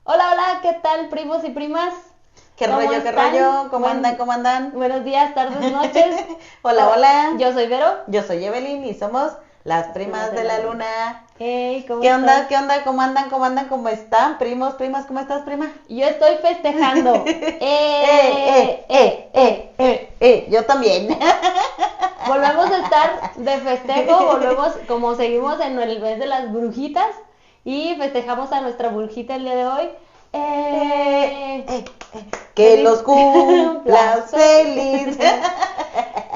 Hola, hola, ¿qué tal, primos y primas? ¿Qué ¿Cómo rollo, qué están? rollo? ¿Cómo andan, cómo andan? Buenos días, tardes, noches. Hola, hola. Yo soy Vero. Yo soy Evelyn y somos las primas de la luna. Hey, ¿cómo ¿Qué onda, estás? qué onda? ¿Cómo andan, cómo andan? ¿Cómo están? Primos, primas, ¿cómo estás, prima? Yo estoy festejando. Yo también. Volvemos a estar de festejo, volvemos, como seguimos en el mes de las brujitas, y festejamos a nuestra brujita el día de hoy. Que Feliz los cumplas feliz.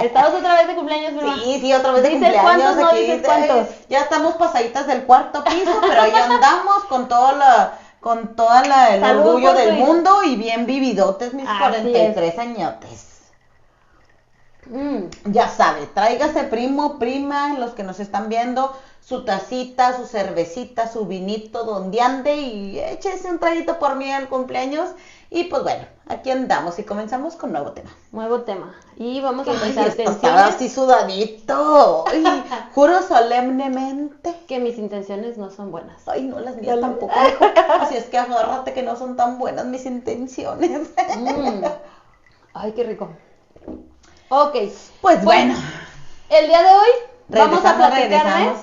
Estamos otra vez de cumpleaños, prima. Sí, otra vez de ¿Dices cumpleaños cuántos, no aquí. dices cuántos? Ya estamos pasaditas del cuarto piso, pero ahí andamos con el Salud orgullo por del tu- mundo y bien vividotes mis Así 43 añotes. Ya sabe, tráigase primo, prima, los que nos están viendo, su tacita, su cervecita, su vinito, donde ande y échese un traguito por mí al cumpleaños. Y pues bueno, aquí andamos y comenzamos con nuevo tema. Nuevo tema. Y vamos a Ay, empezar esto estaba así sudadito. Ay, juro solemnemente. que mis intenciones no son buenas. Ay, no, las mías Dale. tampoco. Hijo. Así es que agárrate que no son tan buenas mis intenciones. Ay, qué rico. Ok. Pues bueno, El día de hoy vamos a regresamos.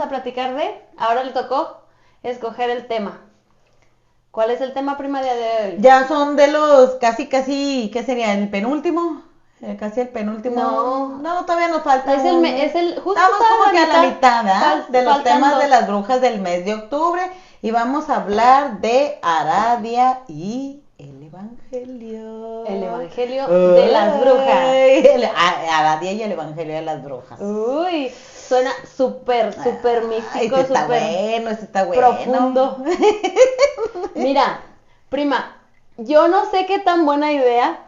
platicar de, ahora le tocó escoger el tema. ¿Cuál es el tema, prima, día de hoy? Ya son de los casi, ¿qué sería? ¿El penúltimo? Casi el penúltimo. No, todavía nos falta. Justo Estamos para como que a la mitad, ¿verdad? De los faltan temas dos. de las brujas del mes de octubre. Y vamos a hablar de Aradia y el Evangelio. El Evangelio de las brujas. Aradia y el Evangelio de las brujas. Uy, suena súper místico, Este está súper bueno, este está bueno. profundo. Mira, prima, yo no sé qué tan buena idea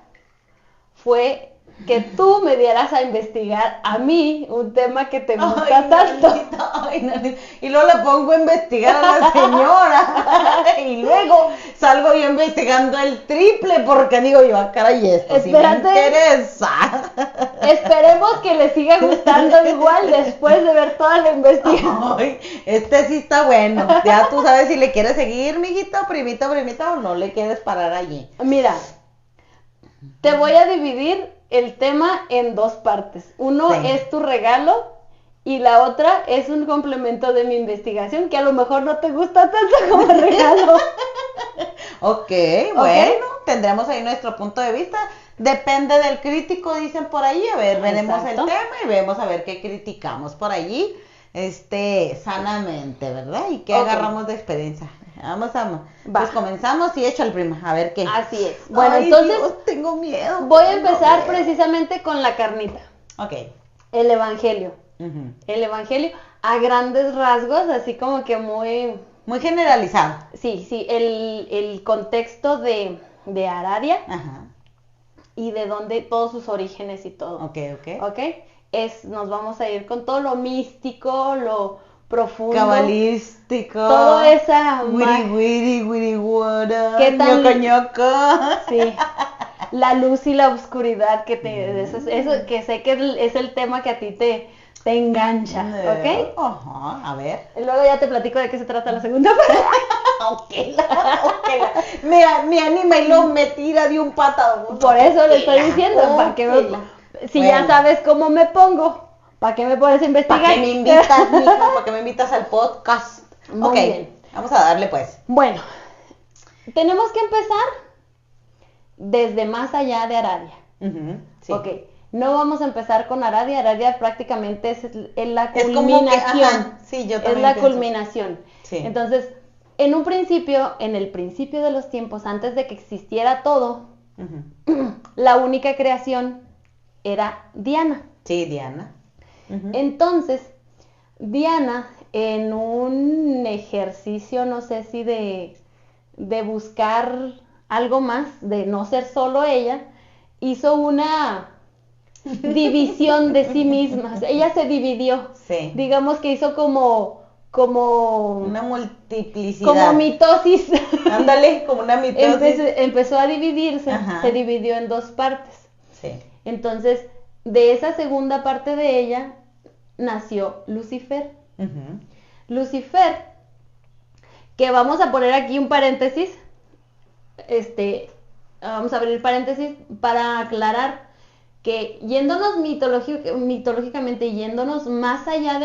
fue que tú me dieras a investigar a mí un tema que te gusta tanto. Nanita. Y luego le pongo a investigar a la señora. Y luego salgo yo investigando el triple porque digo yo, caray, esto sí me Espérate. interesa. Esperemos que le siga gustando igual después de ver toda la investigación. Ay, este sí está bueno. Ya tú sabes si le quieres seguir, mijito, primito, o no le quieres parar allí. Mira, te voy a dividir el tema en dos partes. Uno Sí. es tu regalo y la otra es un complemento de mi investigación que a lo mejor no te gusta tanto como regalo. Ok, bueno, tendremos ahí nuestro punto de vista. Depende del crítico, dicen por ahí. A ver, veremos Exacto. el tema y vemos a ver qué criticamos por allí, sanamente, ¿verdad? Y qué Ok. agarramos de experiencia. Vamos. Va. Pues comenzamos y echa el prima, a ver qué. Así es. Bueno, Ay, entonces Dios, tengo miedo. voy a tengo empezar miedo. precisamente con la carnita. Ok. El Evangelio. Ujú. El Evangelio a grandes rasgos, así como que muy... Muy generalizado. Sí, el contexto de Aradia Ajá. y de dónde todos sus orígenes y todo. Ok. ¿Ok? Nos vamos a ir con todo lo místico, lo profundo. Cabalístico. Todo esa Wiri wara. ¿Qué tal? Ñoco. Sí. La luz y la oscuridad eso que sé que es el tema que a ti te engancha, ¿ok? Ajá, a ver. Luego ya te platico de qué se trata la segunda parte. Me anima y luego me tira de un patadón. Por eso le estoy diciendo, para que si ya Bueno. sabes cómo me pongo, ¿para qué me pones a investigar? ¿Para qué me invitas, mija? ¿Para qué me invitas al podcast? Muy bien. Vamos a darle pues. Bueno, tenemos que empezar desde más allá de Aradia. Ujú, sí. Ok, no vamos a empezar con Aradia. Aradia prácticamente es la Es como que, culminación. ajá, sí, yo también es la pienso. culminación. Sí. Entonces, en el principio de los tiempos, antes de que existiera todo, Ujú. la única creación era Diana. Sí, Diana. Ujú. Entonces, Diana, en un ejercicio, no sé si de buscar algo más, de no ser solo ella, hizo una división de sí misma. O sea, ella se dividió. Sí. Digamos que hizo como Una multiplicidad. como mitosis. Ándale, como una mitosis. Empezó a dividirse, Ajá. se dividió en dos partes. Sí. Entonces, de esa segunda parte de ella nació Lucifer. Ujú. Lucifer, que vamos a poner aquí un paréntesis, vamos a abrir paréntesis para aclarar que yéndonos mitológicamente, yéndonos más allá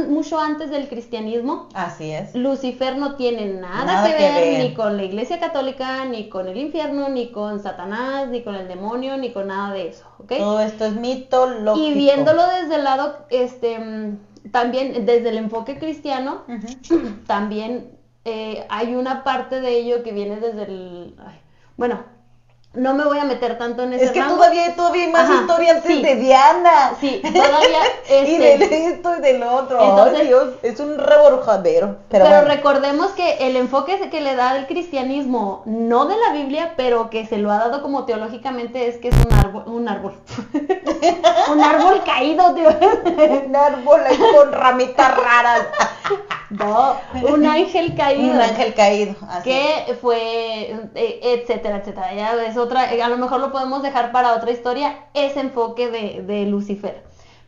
mucho antes del cristianismo, Así es. Lucifer no tiene nada que ver ni con la Iglesia Católica, ni con el infierno, ni con Satanás, ni con el demonio, ni con nada de eso, ¿ok? Todo esto es mitológico. Y viéndolo desde el lado, también desde el enfoque cristiano, Ujú. también hay una parte de ello que viene desde bueno, no me voy a meter tanto en ese Es que rango. todavía hay más Ajá, historia antes sí. de Diana. Sí, todavía Y de esto y del otro. Entonces, ay, Dios, es un reborjadero. Pero bueno. recordemos que el enfoque que le da el cristianismo, no de la Biblia, pero que se lo ha dado como teológicamente, es que es un árbol. Un árbol caído, tío. Un árbol ahí con ramitas raras. No, un ángel caído. Un ángel caído. Así. Que fue, etcétera, etcétera. Ya es otra, a lo mejor lo podemos dejar para otra historia, ese enfoque de Lucifer.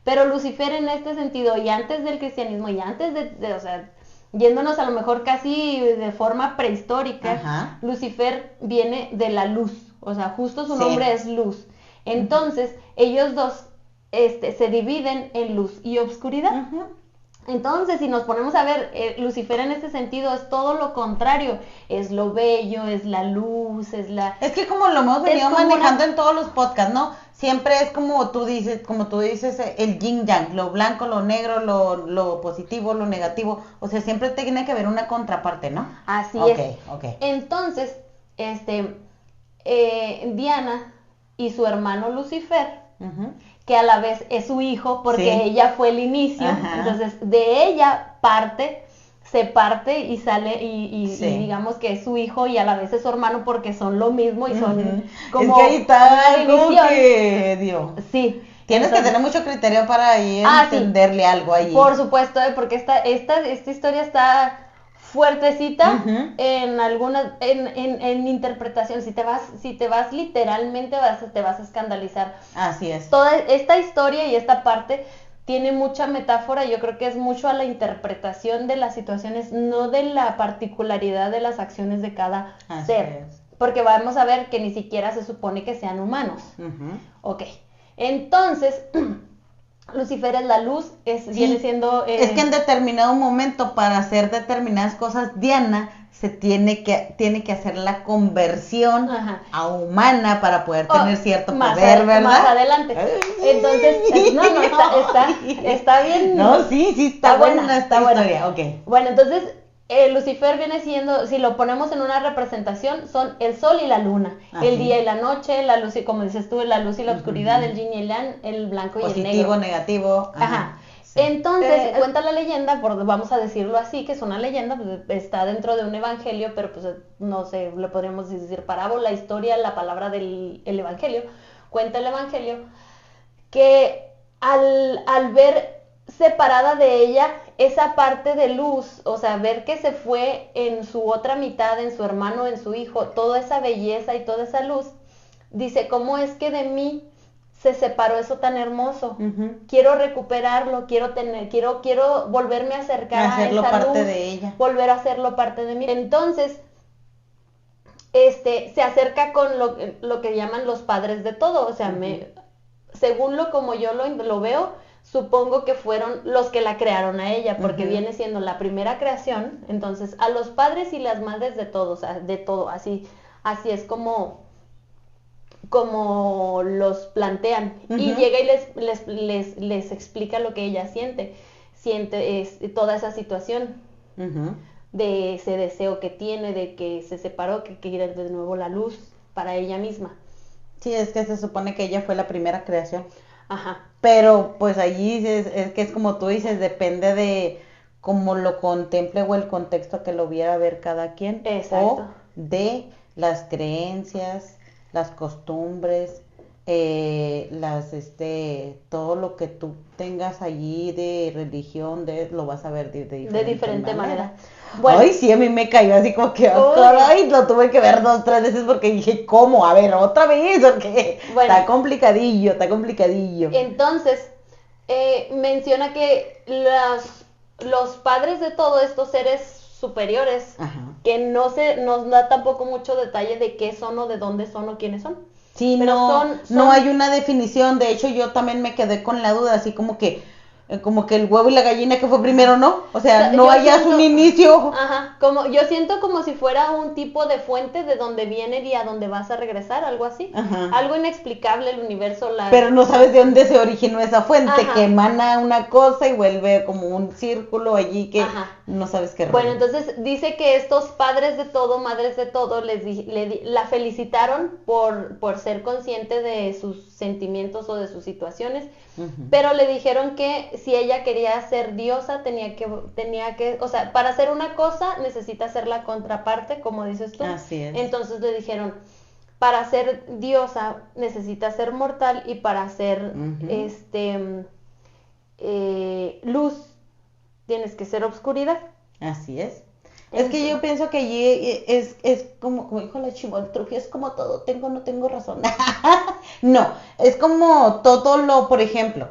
Pero Lucifer en este sentido, y antes del cristianismo, y antes o sea, yéndonos a lo mejor casi de forma prehistórica, Ajá. Lucifer viene de la luz, o sea, justo su Sí. nombre es luz. Entonces, ellos dos se dividen en luz y obscuridad. Ujú. Entonces, si nos ponemos a ver, Lucifer en este sentido es todo lo contrario, es lo bello, es la luz, es la... Es que como lo hemos venido como manejando una- en todos los podcasts, ¿no? Siempre es como tú dices, el yin yang, lo blanco, lo negro, lo positivo, lo negativo. O sea, siempre tiene que haber una contraparte, ¿no? Así Ok, es. ok. Entonces, Diana y su hermano Lucifer, Ujú. que a la vez es su hijo, porque Sí. ella fue el inicio, Ajá. entonces de ella se parte y sale y Sí. y digamos que es su hijo y a la vez es su hermano porque son lo mismo y son Ujú. como es que ahí está una algo división. que, Dios. Sí. Tienes que Entonces, tener mucho criterio para ahí sí. entenderle algo ahí. Por supuesto, porque esta historia está fuertecita Ujú. en algunas, en interpretación. Si te vas literalmente, te vas a escandalizar. Así es. Toda esta historia y esta parte tiene mucha metáfora, yo creo que es mucho a la interpretación de las situaciones, no de la particularidad de las acciones de cada Así ser. es. Porque vamos a ver que ni siquiera se supone que sean humanos. Ujú. Ok, entonces, Lucifer es la luz, viene siendo... Es que en determinado momento para hacer determinadas cosas, Diana se tiene que hacer la conversión Ajá. a humana para poder tener cierto más poder, ¿verdad? Más adelante. Ay. Entonces, está bien. No, sí, está buena esta está buena. historia, ok. Bueno, entonces, Lucifer viene siendo, si lo ponemos en una representación, son el sol y la luna, Así. el día y la noche, la luz y, como dices tú, la luz y la oscuridad, el yin y el yang, el blanco y el negro. Positivo, negativo. Ajá. Sí. Entonces, cuenta la leyenda, vamos a decirlo así, que es una leyenda, pues, está dentro de un evangelio, pero pues no sé, le podríamos decir parábola, historia, la palabra del el evangelio. Cuenta el evangelio que al ver separada de ella esa parte de luz, o sea, ver que se fue en su otra mitad, en su hermano, en su hijo, toda esa belleza y toda esa luz, dice, ¿cómo es que de mí se separó eso tan hermoso? Ujú. Quiero recuperarlo, quiero volverme a acercar a Hacerlo esa parte luz, de ella. volver a hacerlo parte de mí. Entonces, se acerca con lo que llaman los padres de todo, o sea, según como yo lo veo, supongo que fueron los que la crearon a ella, porque Ujú. viene siendo la primera creación, entonces a los padres y las madres de todos, o sea, de todo, así es como los plantean. Ujú. Y llega y les explica lo que ella siente toda esa situación Ujú. de ese deseo que tiene, de que se separó, que quiere de nuevo la luz para ella misma. Sí, es que se supone que ella fue la primera creación. Ajá. Pero pues allí es que es como tú dices, depende de cómo lo contemple o el contexto que lo viera ver cada quien. Exacto. O de las creencias, las costumbres, todo lo que tú tengas allí de religión, lo vas a ver de diferente manera. Bueno. Ay, sí, a mí me cayó así como que, ay, lo tuve que ver 2, 3 veces porque dije, ¿cómo? A ver, otra vez, porque bueno, está complicadillo. Entonces, menciona que los padres de todos estos seres superiores, que nos da tampoco mucho detalle de qué son o de dónde son o quiénes son. Sí, pero no hay una definición. De hecho, yo también me quedé con la duda, así como que el huevo y la gallina que fue primero, ¿no? O sea, no hayas un inicio. Ajá, yo siento como si fuera un tipo de fuente de donde viene y a donde vas a regresar, algo así. Ajá. Algo inexplicable el universo. Pero no sabes de dónde se originó esa fuente, que emana una cosa y vuelve como un círculo allí que no sabes qué. Bueno, entonces dice que estos padres de todo, madres de todo, la felicitaron por ser consciente de sus sentimientos o de sus situaciones, pero le dijeron que si ella quería ser diosa tenía que, o sea, para hacer una cosa necesita ser la contraparte, como dices tú. Así es. Entonces le dijeron, para ser diosa necesitas ser mortal y para ser luz tienes que ser obscuridad. Así es. Es que yo pienso que allí es como dijo la chimoltrufia, es como todo, tengo o no tengo razón. No, es como todo por ejemplo,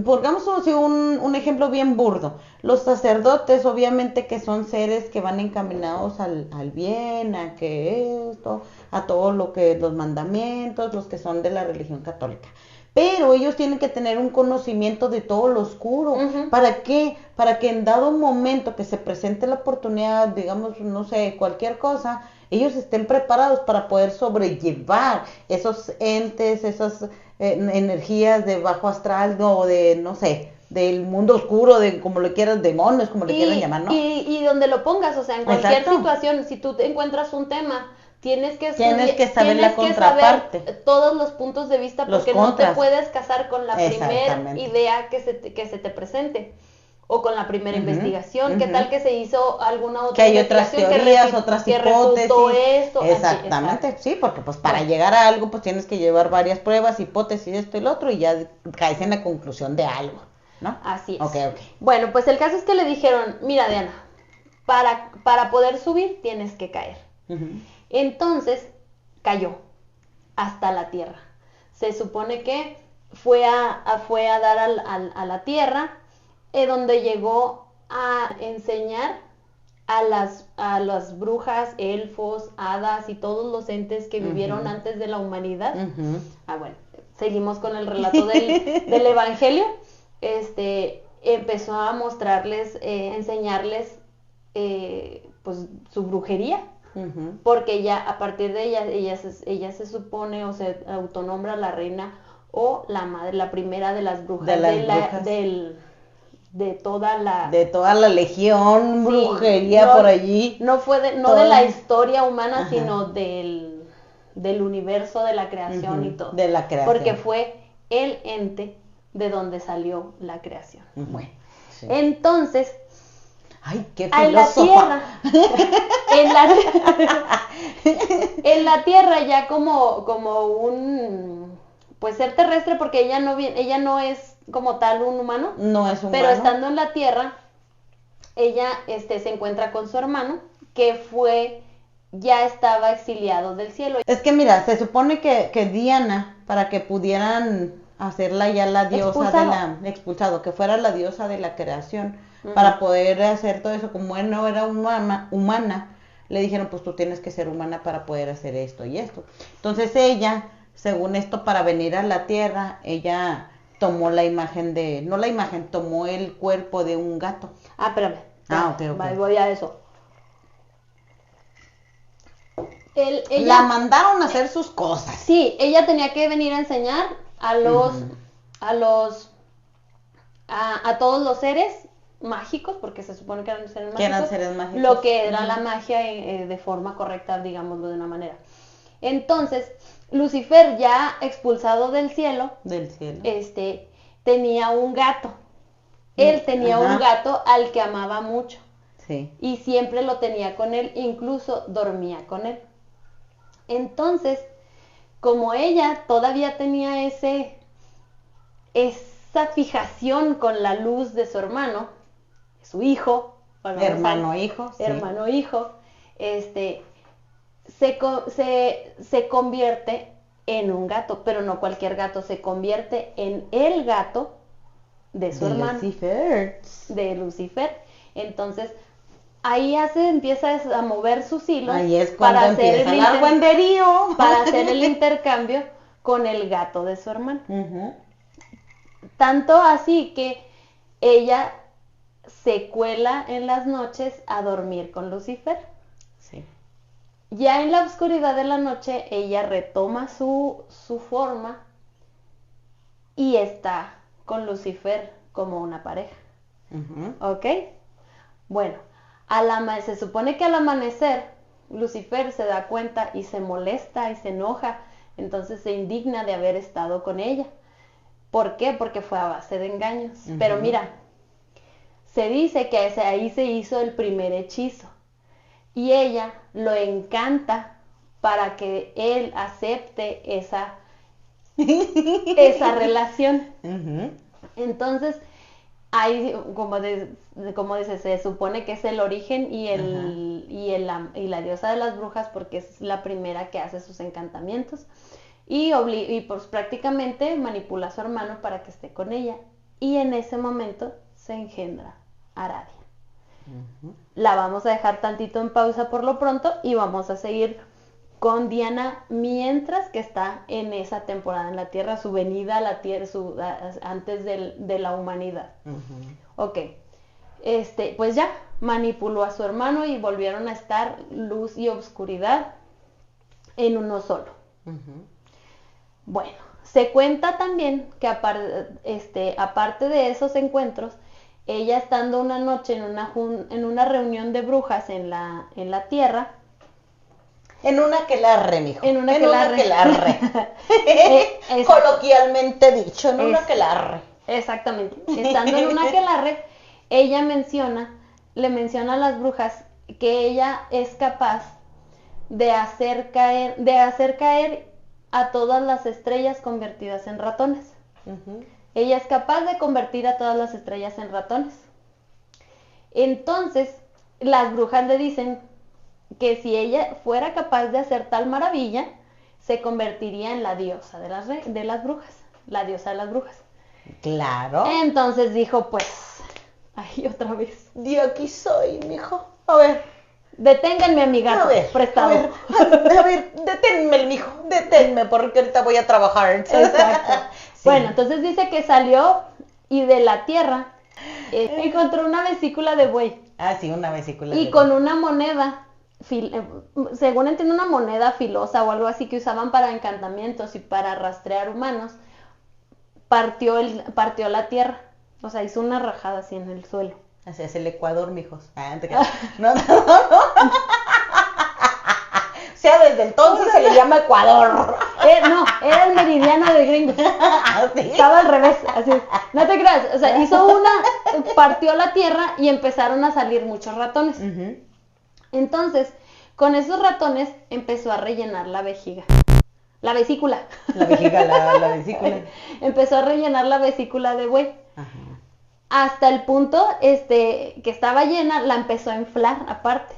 pongamos un ejemplo bien burdo. Los sacerdotes, obviamente que son seres que van encaminados al bien, a todo lo que los mandamientos, los que son de la religión católica. Pero ellos tienen que tener un conocimiento de todo lo oscuro. ¿Para qué? Para que en dado momento que se presente la oportunidad, digamos, no sé, cualquier cosa, ellos estén preparados para poder sobrellevar esos entes, esas energías de bajo astral o de, no sé, del mundo oscuro, de como le quieras, demonios, como le quieran llamar, ¿no? Y donde lo pongas, o sea, en cualquier situación, si tú te encuentras un tema, tienes que saber la contraparte. Saber todos los puntos de vista, porque no te puedes casar con la primera idea que se te presente o con la primera investigación. ¿Qué tal que se hizo alguna otra que hay otras teorías, otras hipótesis? Esto, exactamente, sí, porque pues para llegar a algo pues tienes que llevar varias pruebas, hipótesis, esto y lo otro, y ya caes en la conclusión de algo, ¿no? Así es. Okay. Bueno, pues el caso es que le dijeron, mira Diana, para poder subir tienes que caer. Entonces cayó hasta la tierra. Se supone que fue a dar a la tierra, donde llegó a enseñar a las brujas, elfos, hadas y todos los entes que vivieron antes de la humanidad. Bueno, seguimos con el relato del Evangelio. Empezó a mostrarles, enseñarles pues su brujería. Porque ya a partir de ella se supone o se autonombra la reina o la madre, la primera de las brujas, de toda la legión, brujería por allí. No fue de la historia humana, sino del universo, de la creación y todo. De la creación. Porque fue el ente de donde salió la creación. Bueno, sí. Entonces, ¡ay, qué filósofa! En la tierra ya como un pues ser terrestre, porque ella no es como tal un humano. No es humano. Pero estando en la tierra, ella se encuentra con su hermano, que ya estaba exiliado del cielo. Es que mira, se supone que Diana, para que pudieran hacerla ya la diosa expulsado, que fuera la diosa de la creación, para poder hacer todo eso, como él no era humana, le dijeron, pues tú tienes que ser humana para poder hacer esto y esto. Entonces ella, según esto, para venir a la tierra, ella tomó tomó el cuerpo de un gato. Espérame. Ok. Voy a eso. La mandaron a hacer sus cosas. Sí, ella tenía que venir a enseñar a todos los seres mágicos, porque se supone que eran seres mágicos, lo que era la magia de forma correcta, digámoslo de una manera. Entonces, Lucifer, ya expulsado del cielo, tenía un gato. Él tenía un gato al que amaba mucho. Sí. Y siempre lo tenía con él, incluso dormía con él. Entonces, como ella todavía tenía esa fijación con la luz de su hermano, su hijo, bueno, Hermano-hijo, sí. hermano-hijo, se convierte en un gato, pero no cualquier gato, se convierte en el gato de su hermano. Lucifer. De Lucifer. Entonces, ahí empieza a mover sus hilos. Ahí es cuando empieza el argüenderío. Para hacer el intercambio con el gato de su hermano. Uh-huh. Tanto así que ella se cuela en las noches a dormir con Lucifer. Sí. Ya en la oscuridad de la noche, ella retoma su forma y está con Lucifer como una pareja. Uh-huh. ¿Ok? Bueno, se supone que al amanecer, Lucifer se da cuenta y se molesta y se enoja, entonces se indigna de haber estado con ella. ¿Por qué? Porque fue a base de engaños. Uh-huh. Pero mira, se dice que ahí se hizo el primer hechizo. Y ella lo encanta para que él acepte esa relación. Uh-huh. Entonces, hay, como dice, se supone que es el origen y la diosa de las brujas, porque es la primera que hace sus encantamientos. Y pues prácticamente manipula a su hermano para que esté con ella. Y en ese momento se engendra Aradia. Uh-huh. La vamos a dejar tantito en pausa por lo pronto y vamos a seguir con Diana mientras que está en esa temporada en la Tierra, su venida a la Tierra, antes de la humanidad. Uh-huh. Ok, pues ya manipuló a su hermano y volvieron a estar luz y oscuridad en uno solo. Uh-huh. Bueno, se cuenta también que aparte de esos encuentros, ella estando una noche en una reunión de brujas en la Tierra. En una aquelarre, mijo. En una aquelarre. Coloquialmente dicho, en una aquelarre. Exactamente. Estando en una aquelarre, ella le menciona a las brujas que ella es capaz de hacer caer a todas las estrellas convertidas en ratones. Uh-huh. Ella es capaz de convertir a todas las estrellas en ratones. Entonces, las brujas le dicen que si ella fuera capaz de hacer tal maravilla, se convertiría en la diosa de las brujas, la diosa de las brujas. Claro. Entonces dijo, pues, ay, otra vez. De aquí soy, mijo. A ver. Deténganme a mi gato, prestado. A ver, deténme, mijo, deténme, porque ahorita voy a trabajar. Exacto. Sí. Bueno, entonces dice que salió y de la tierra encontró una vesícula de buey. Ah, sí, una vesícula de buey. Y con una moneda, según entiendo, una moneda filosa o algo así que usaban para encantamientos y para rastrear humanos, partió la tierra. O sea, hizo una rajada así en el suelo. Así es el Ecuador, mijos. No. O sea, desde entonces se le llama Ecuador. No, era el meridiano de gringo. ¿Sí? Estaba al revés, así. No te creas, o sea, partió la tierra y empezaron a salir muchos ratones. Uh-huh. Entonces, con esos ratones empezó a rellenar la vejiga. La vesícula. La vejiga, la vesícula. Empezó a rellenar la vesícula de buey. Uh-huh. Hasta el punto que estaba llena, la empezó a inflar aparte.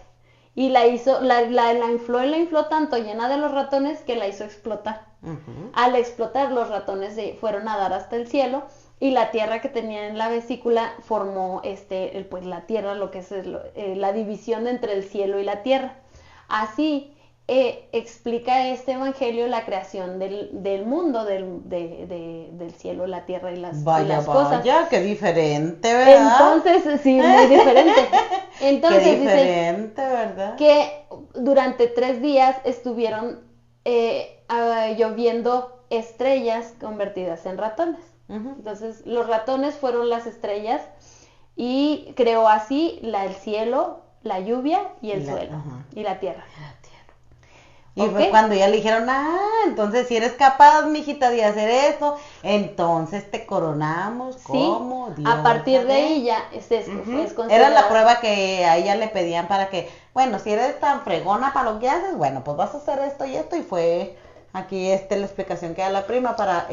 Y la infló tanto llena de los ratones que la hizo explotar. Uh-huh. Al explotar, los ratones fueron a dar hasta el cielo y la tierra que tenía en la vesícula formó pues la tierra, lo que es la división entre el cielo y la tierra. Así explica este evangelio la creación del mundo, del cielo, la tierra y las cosas. Vaya, qué diferente, ¿verdad? Entonces, sí, muy diferente. Entonces, qué diferente, ¿verdad? Que durante 3 días estuvieron lloviendo estrellas convertidas en ratones. Uh-huh. Entonces, los ratones fueron las estrellas y creó así el cielo, la lluvia y el suelo, uh-huh, y la tierra. Y fue cuando ya le dijeron, entonces si eres capaz, mijita, de hacer eso, entonces te coronamos como Dios. A partir de ahí ya es considerada. Era la prueba que a ella le pedían para que, bueno, si eres tan fregona para lo que haces, bueno, pues vas a hacer esto y esto, y fue Aquí la explicación que da la prima para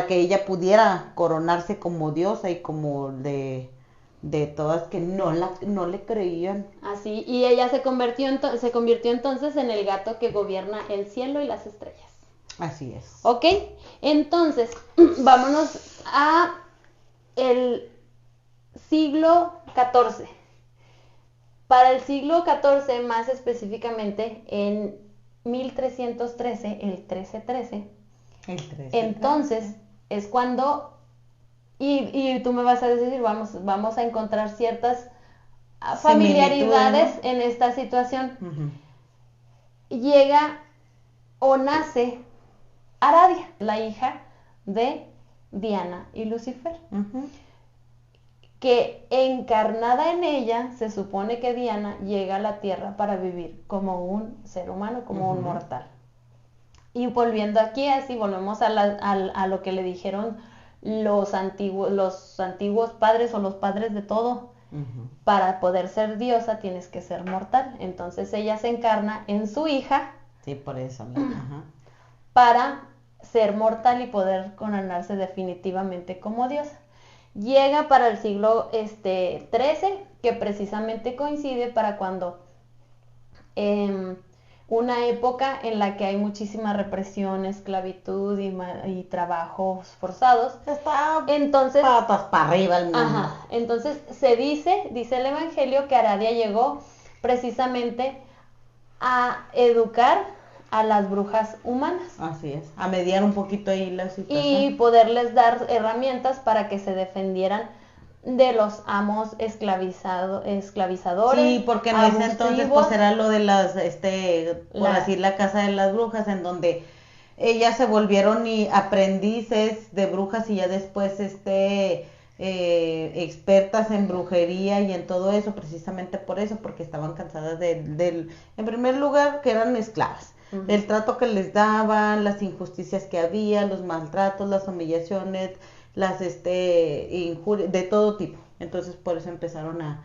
que ella pudiera coronarse como diosa y como de todas que no le creían. Así, y ella se convirtió entonces en el gato que gobierna el cielo y las estrellas. Así es. ¿Ok? Entonces, vámonos a el siglo XIV. Para el siglo XIV, más específicamente en 1313, el 1313, El 13. entonces es cuando, y tú me vas a decir, vamos a encontrar ciertas familiaridades, ¿no?, en esta situación. Uh-huh. Llega o nace Aradia, la hija de Diana y Lucifer. Uh-huh. Que encarnada en ella, se supone que Diana llega a la tierra para vivir como un ser humano, como uh-huh, un mortal. Y volviendo aquí, así volvemos a lo que le dijeron los antiguos padres o los padres de todo. Uh-huh. Para poder ser diosa tienes que ser mortal. Entonces ella se encarna en su hija. Sí, por eso. Uh-huh. Para ser mortal y poder coronarse definitivamente como diosa. Llega para el siglo XIII, que precisamente coincide para cuando una época en la que hay muchísima represión, esclavitud y trabajos forzados. Entonces, patas para arriba el mundo. Ajá, entonces dice el Evangelio que Aradia llegó precisamente a educar a las brujas humanas. Así es, a mediar un poquito ahí la situación. Y poderles dar herramientas para que se defendieran de los amos esclavizadores. Sí, porque en ese entonces pues era lo de las, así la casa de las brujas, en donde ellas se volvieron aprendices de brujas y ya después expertas en brujería y en todo eso, precisamente por eso, porque estaban cansadas en primer lugar, que eran esclavas. Uh-huh. El trato que les daban, las injusticias que había, los maltratos, las humillaciones, las injurias, de todo tipo. Entonces por eso empezaron a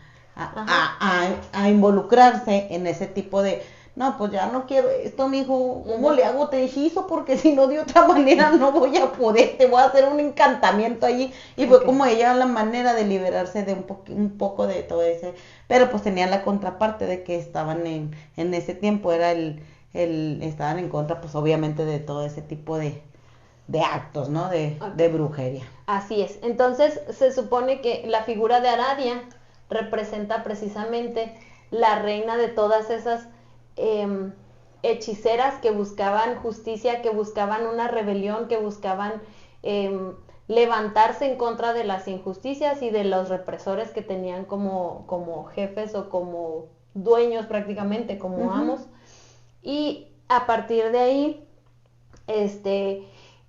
involucrarse en ese tipo de, no, pues ya no quiero esto, mijo, ¿cómo le hago? Te hechizo, porque si no de otra manera no voy a poder, te voy a hacer un encantamiento allí. Y fue como ella la manera de liberarse de un poco de todo ese, pero pues tenían la contraparte de que estaban en ese tiempo, era estaban en contra, pues obviamente, de todo ese tipo de actos, ¿no? De brujería. Así es. Entonces se supone que la figura de Aradia representa precisamente la reina de todas esas hechiceras que buscaban justicia, que buscaban una rebelión, que buscaban levantarse en contra de las injusticias y de los represores que tenían como jefes o como dueños prácticamente, como uh-huh, amos. Y a partir de ahí,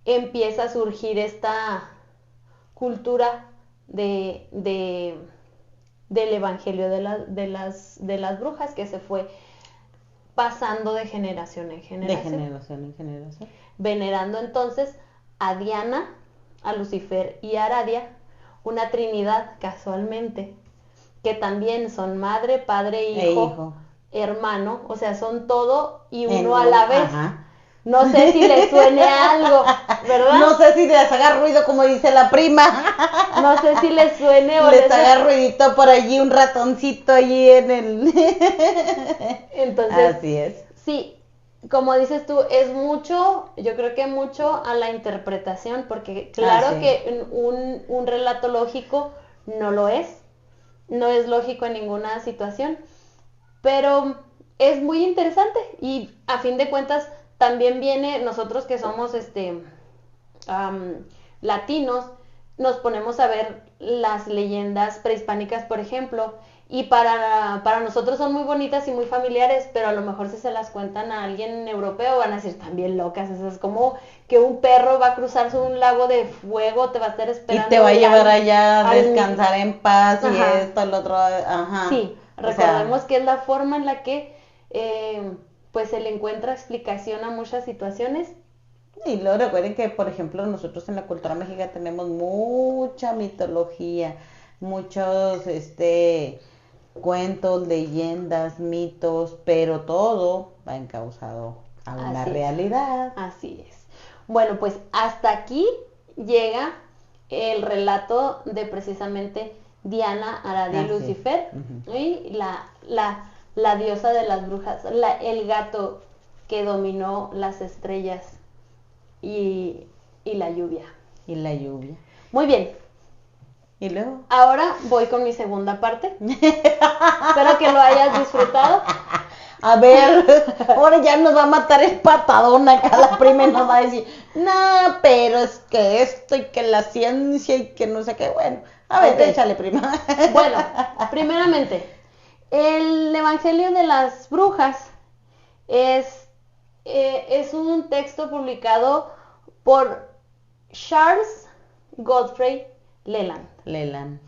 empieza a surgir esta cultura del evangelio de las brujas, que se fue pasando de generación en generación. De generación en generación. Venerando entonces a Diana, a Lucifer y a Aradia, una trinidad casualmente, que también son madre, padre, hijo. Hermano, o sea, son todo y uno a la vez. Ajá. No sé si les suene algo, ¿verdad? No sé si les haga ruido, como dice la prima. No sé si les suene o les haga ruidito por allí, un ratoncito allí en el... Entonces, así es. Sí, como dices tú, es mucho, yo creo que mucho a la interpretación, porque claro que un relato lógico no lo es lógico en ninguna situación, pero es muy interesante y a fin de cuentas también viene, nosotros que somos latinos, nos ponemos a ver las leyendas prehispánicas, por ejemplo, y para nosotros son muy bonitas y muy familiares, pero a lo mejor si se las cuentan a alguien europeo van a decir, también locas, eso es como que un perro va a cruzar un lago de fuego, te va a estar esperando. Y te va a llevar allá a descansar en paz. Ajá. Y esto, el otro, ajá. Sí, recordemos que es la forma en la que pues se le encuentra explicación a muchas situaciones. Y luego recuerden que, por ejemplo, nosotros en la cultura mexicana tenemos mucha mitología, muchos cuentos, leyendas, mitos, pero todo va encauzado a una Así es. realidad. Así es. Bueno, pues hasta aquí llega el relato de precisamente Diana, Aradi y Así es. Lucifer, Ujú. y la diosa de las brujas, el gato que dominó las estrellas y la lluvia. Y la lluvia. Muy bien, Y luego. ahora voy con mi segunda parte. Espero que lo hayas disfrutado. A ver, ahora ya nos va a matar el patadón acá la prima y nos va a decir, no, pero es que esto y que la ciencia y que no sé qué, bueno. A ver, Ok. échale, prima. Bueno, primeramente, el Evangelio de las Brujas es un texto publicado por Charles Godfrey Leland Leland.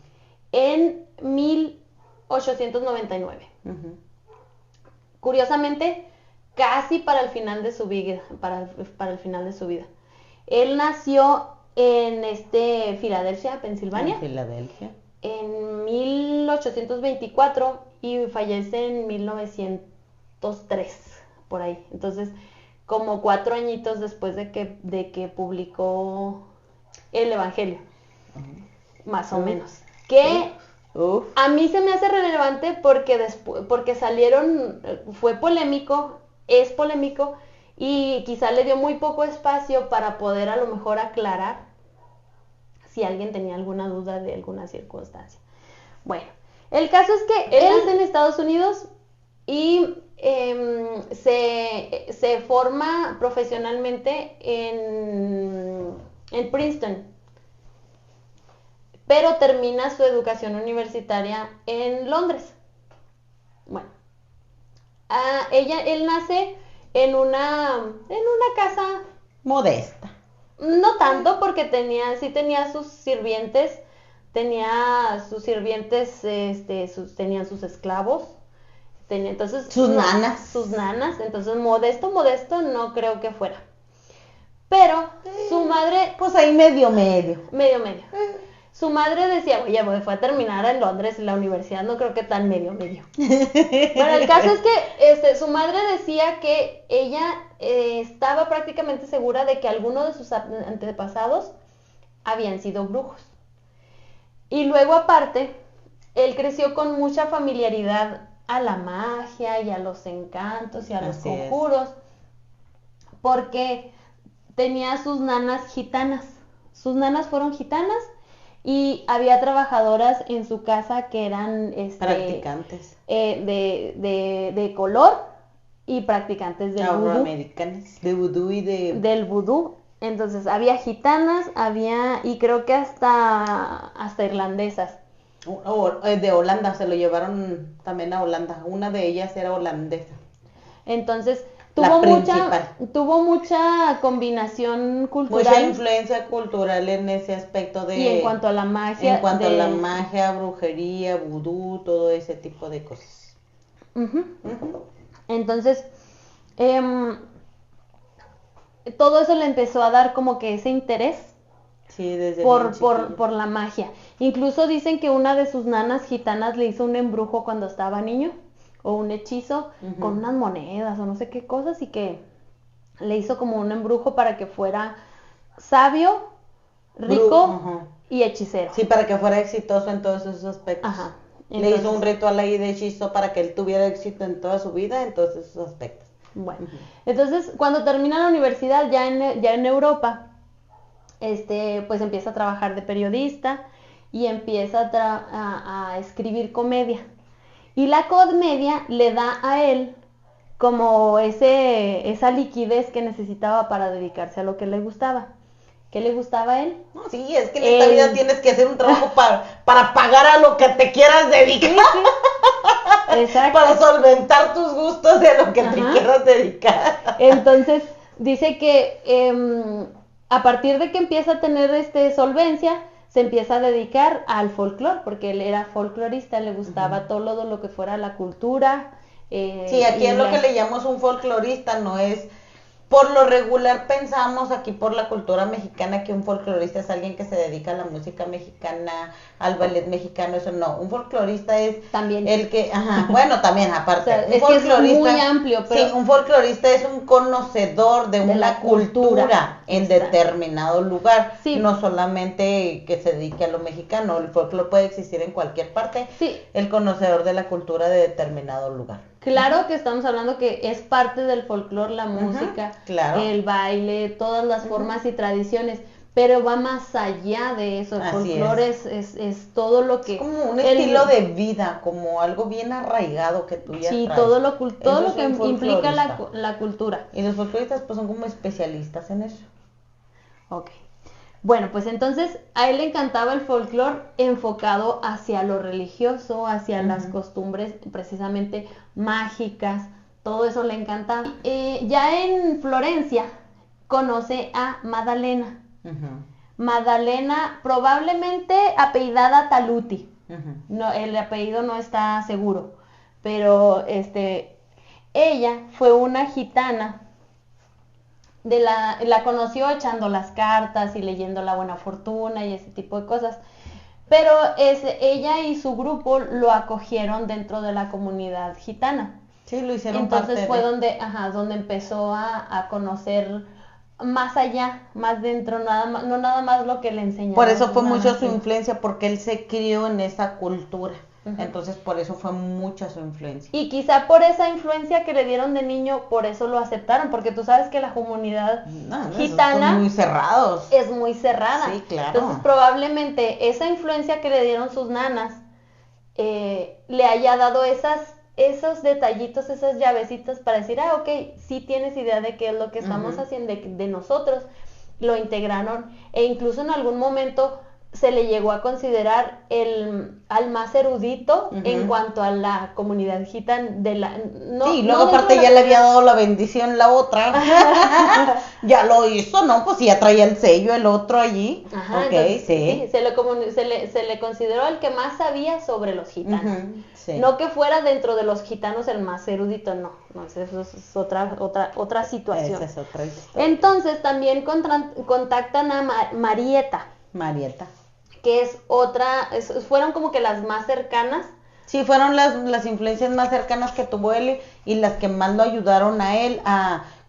en 1899. Ujú. Curiosamente, casi para el final de su vida, para el final de su vida. Él nació en Filadelfia, Pensilvania, En Filadelfia. en 1824 y fallece en 1903, por ahí. Entonces, como 4 añitos después de que publicó el Evangelio, más o menos. Que Uf. a mí se me hace relevante porque salieron, fue polémico, es polémico, y quizá le dio muy poco espacio para poder a lo mejor aclarar si alguien tenía alguna duda de alguna circunstancia. Bueno, el caso es que él nace en Estados Unidos y se forma profesionalmente en Princeton, pero termina su educación universitaria en Londres. Bueno, él nace en una casa, Modesta. no tanto porque sí tenía sus sirvientes, tenían sus esclavos, entonces Sus nanas. sus nanas, entonces modesto no creo que fuera. Pero su madre, Pues ahí medio. medio. Su madre decía, oye, fue a terminar en Londres la universidad, no creo que tan medio. Bueno, el caso es que su madre decía que ella estaba prácticamente segura de que alguno de sus antepasados habían sido brujos. Y luego aparte, él creció con mucha familiaridad a la magia y a los encantos y a los Así es. conjuros, porque tenía sus nanas gitanas. Sus nanas fueron gitanas y había trabajadoras en su casa que eran Practicantes. de color y practicantes del vudú. Afroamericanos. De vudú y de. Del vudú. Entonces había gitanas, y creo que hasta irlandesas. De Holanda, se lo llevaron también a Holanda. Una de ellas era holandesa. Entonces La principal. tuvo mucha combinación cultural. Mucha influencia cultural en ese aspecto de. Y en cuanto a la magia. En cuanto a la magia, brujería, vudú, todo ese tipo de cosas. Uh-huh. Entonces, todo eso le empezó a dar como que ese interés. Sí, desde por la magia. Incluso dicen que una de sus nanas gitanas le hizo un embrujo cuando estaba niño, o un hechizo con unas monedas o no sé qué cosas, y que le hizo como un embrujo para que fuera sabio, rico y hechicero. Sí, para que fuera exitoso en todos esos aspectos. Ajá. Le hizo un ritual ahí de hechizo para que él tuviera éxito en toda su vida, en todos esos aspectos. Bueno, entonces cuando termina la universidad ya en Europa, pues empieza a trabajar de periodista y empieza a escribir comedia. Y la comedia le da a él como esa liquidez que necesitaba para dedicarse a lo que le gustaba. ¿Qué le gustaba a él? No, sí, es que en esta vida tienes que hacer un trabajo para pagar a lo que te quieras dedicar. Sí. Exacto. Para solventar tus gustos de lo que te quieras dedicar. Entonces, dice que a partir de que empieza a tener solvencia, se empieza a dedicar al folclore, porque él era folclorista, le gustaba todo lo que fuera la cultura. Sí, aquí es lo que le llamamos un folclorista, no es Por lo regular pensamos aquí por la cultura mexicana que un folclorista es alguien que se dedica a la música mexicana, al ballet mexicano, eso no. Un folclorista es También. el que, ajá, bueno, también aparte. O sea, un es que es folclorista, muy amplio, pero sí, un folclorista es un conocedor de de una la cultura. cultura en Exacto. determinado lugar, Sí. no solamente que se dedique a lo mexicano, el folclore puede existir en cualquier parte, Sí. el conocedor de la cultura de determinado lugar. Claro que estamos hablando que es parte del folclore, la música, claro. el baile, todas las formas y tradiciones, pero va más allá de eso. El Así folclore es todo lo que... Es como un estilo de vida, como algo bien arraigado que tú ya Sí, traes. todo Eso lo es que un implica folclorista. la cultura. Y los folcloristas pues son como especialistas en eso. Ok. Bueno, pues entonces a él le encantaba el folclore enfocado hacia lo religioso, hacia las costumbres precisamente mágicas, todo eso le encantaba. Ya en Florencia conoce a Maddalena. Maddalena, probablemente apellidada Taluti. No, el apellido no está seguro, pero ella fue una gitana. La conoció echando las cartas y leyendo la buena fortuna y ese tipo de cosas. Pero ella y su grupo lo acogieron dentro de la comunidad gitana. Sí, lo hicieron Entonces parte fue de... donde empezó a conocer más allá, más dentro, no nada más lo que le enseñaron. Por eso fue sus mucho nanas, su sí. influencia, porque él se crió en esa cultura. Entonces por eso fue mucha su influencia. Y quizá por esa influencia que le dieron de niño, por eso lo aceptaron, porque tú sabes que la comunidad gitana son muy cerrados. es muy cerrada. Sí, claro. Entonces probablemente esa influencia que le dieron sus nanas le haya dado esos detallitos, esas llavecitas para decir, ok, sí tienes idea de qué es lo que estamos haciendo, de nosotros, lo integraron, e incluso en algún momento se le llegó a considerar al más erudito en cuanto a la comunidad gitana sí, luego aparte ya le había dado la bendición la otra. Ya lo hizo, ¿no? Pues ya traía el sello el otro allí. Ajá, okay, entonces, sí. se le consideró el que más sabía sobre los gitanos. Sí. No que fuera dentro de los gitanos el más erudito, no, eso es otra situación. Esa es otra historia. Entonces también contactan a Marieta, que es fueron como que las más cercanas. Sí, fueron las influencias más cercanas que tuvo él y las que más lo ayudaron a él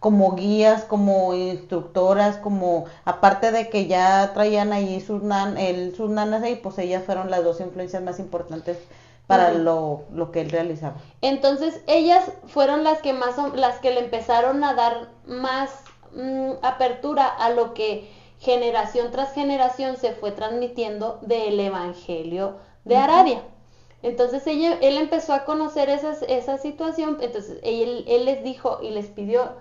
como guías, como instructoras, como aparte de que ya traían allí sus nanas ahí, pues ellas fueron las dos influencias más importantes para lo que él realizaba. Entonces ellas fueron las que le empezaron a dar más apertura a lo que generación tras generación se fue transmitiendo del Evangelio de Aradia. Entonces él empezó a conocer esa situación, entonces él les dijo y les pidió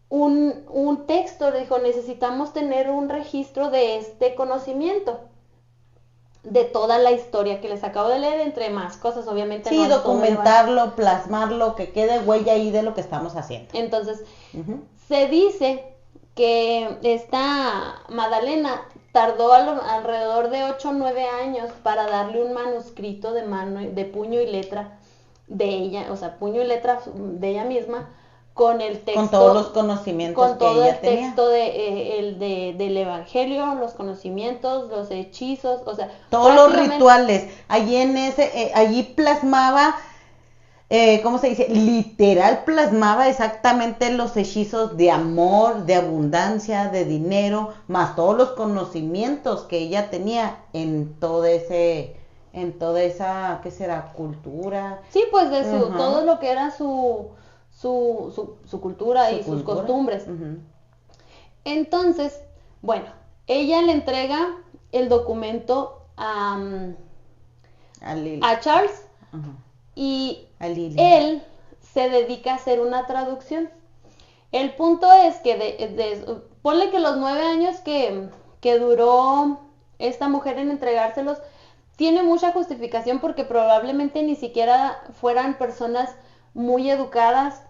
un texto, le dijo, necesitamos tener un registro de este conocimiento, de toda la historia que les acabo de leer, entre más cosas, obviamente. Sí, no documentarlo, plasmarlo, que quede huella ahí de lo que estamos haciendo. Entonces, se dice que esta Maddalena tardó alrededor de 8 o 9 años para darle un manuscrito de puño y letra de ella, o sea, puño y letra de ella misma, con el texto, con todos los conocimientos con todo que ella el tenía. texto del Evangelio, los conocimientos, los hechizos, o sea, todos los rituales. Allí plasmaba, ¿cómo se dice? Literal plasmaba exactamente los hechizos de amor, de abundancia, de dinero, más todos los conocimientos que ella tenía en toda esa, ¿qué será? Cultura. Sí, pues de todo lo que era su cultura y sus costumbres. Entonces, bueno, ella le entrega el documento a Charles y él se dedica a hacer una traducción. El punto es que ponle que los 9 años que duró esta mujer en entregárselos tiene mucha justificación, porque probablemente ni siquiera fueran personas muy educadas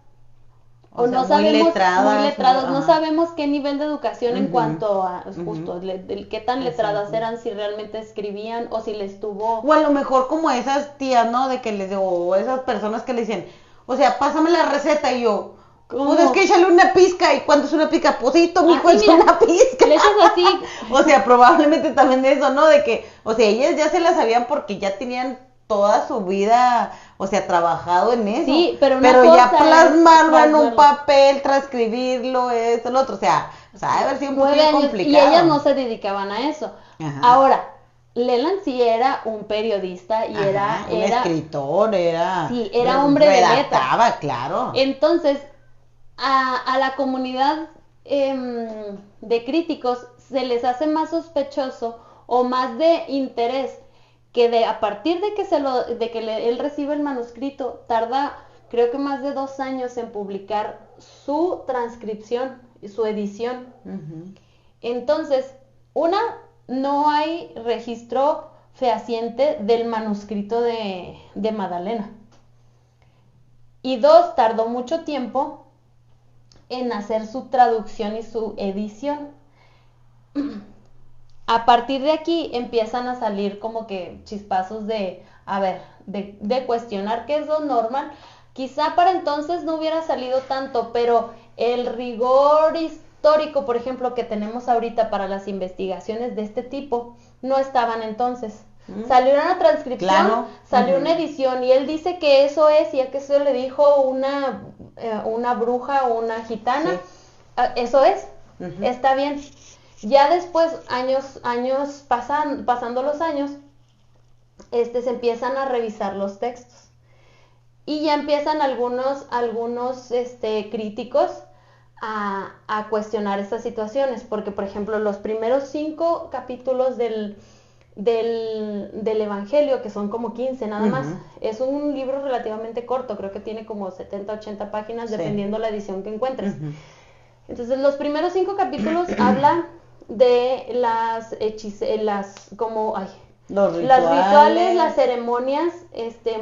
o no sabemos, muy letrados, no sabemos qué nivel de educación en cuanto a justo qué tan letradas eran, si realmente escribían o si les tuvo, o a lo mejor como esas tías, ¿no? O esas personas que le dicen, o sea, pásame la receta, y yo, ¿Cómo? Pues es que échale una pizca. ¿Y cuánto es una pizca? Pues esto, mijo, Así, es mira, una pizca. le echas así. O sea, probablemente también eso, ¿no? De que, o sea, ellas ya se la sabían porque ya tenían toda su vida, o sea, trabajado en eso. Sí, pero ya cosa plasmarlo es en un plasmarlo. papel, transcribirlo, esto, lo otro. O sea, ha de haber sido un 9 poquito años complicado. y ellas no se dedicaban a eso. Ajá. Ahora, Leland sí era un periodista y Ajá, un era escritor, sí, era hombre de letras. redactaba, claro. Entonces, a la comunidad de críticos se les hace más sospechoso o más de interés que a partir de que él recibe el manuscrito, tarda creo que más de 2 años en publicar su transcripción, su edición. Uh-huh. Entonces, no hay registro fehaciente del manuscrito de Madalena. Y 2, tardó mucho tiempo en hacer su traducción y su edición. A partir de aquí empiezan a salir como que chispazos de cuestionar qué es lo normal. Quizá para entonces no hubiera salido tanto, pero el rigor histórico, por ejemplo, que tenemos ahorita para las investigaciones de este tipo, no estaban entonces. Salió una transcripción, claro. salió una edición, y él dice que eso es, y que eso le dijo una bruja o una gitana, sí. Eso es, está bien. Ya después, pasando los años, se empiezan a revisar los textos. Y ya empiezan algunos críticos a cuestionar estas situaciones. Porque, por ejemplo, los primeros 5 capítulos del Evangelio, que son como 15 nada más, es un libro relativamente corto, creo que tiene como 70, 80 páginas, sí, dependiendo la edición que encuentres. Entonces, los primeros 5 capítulos hablan de los rituales, las ceremonias,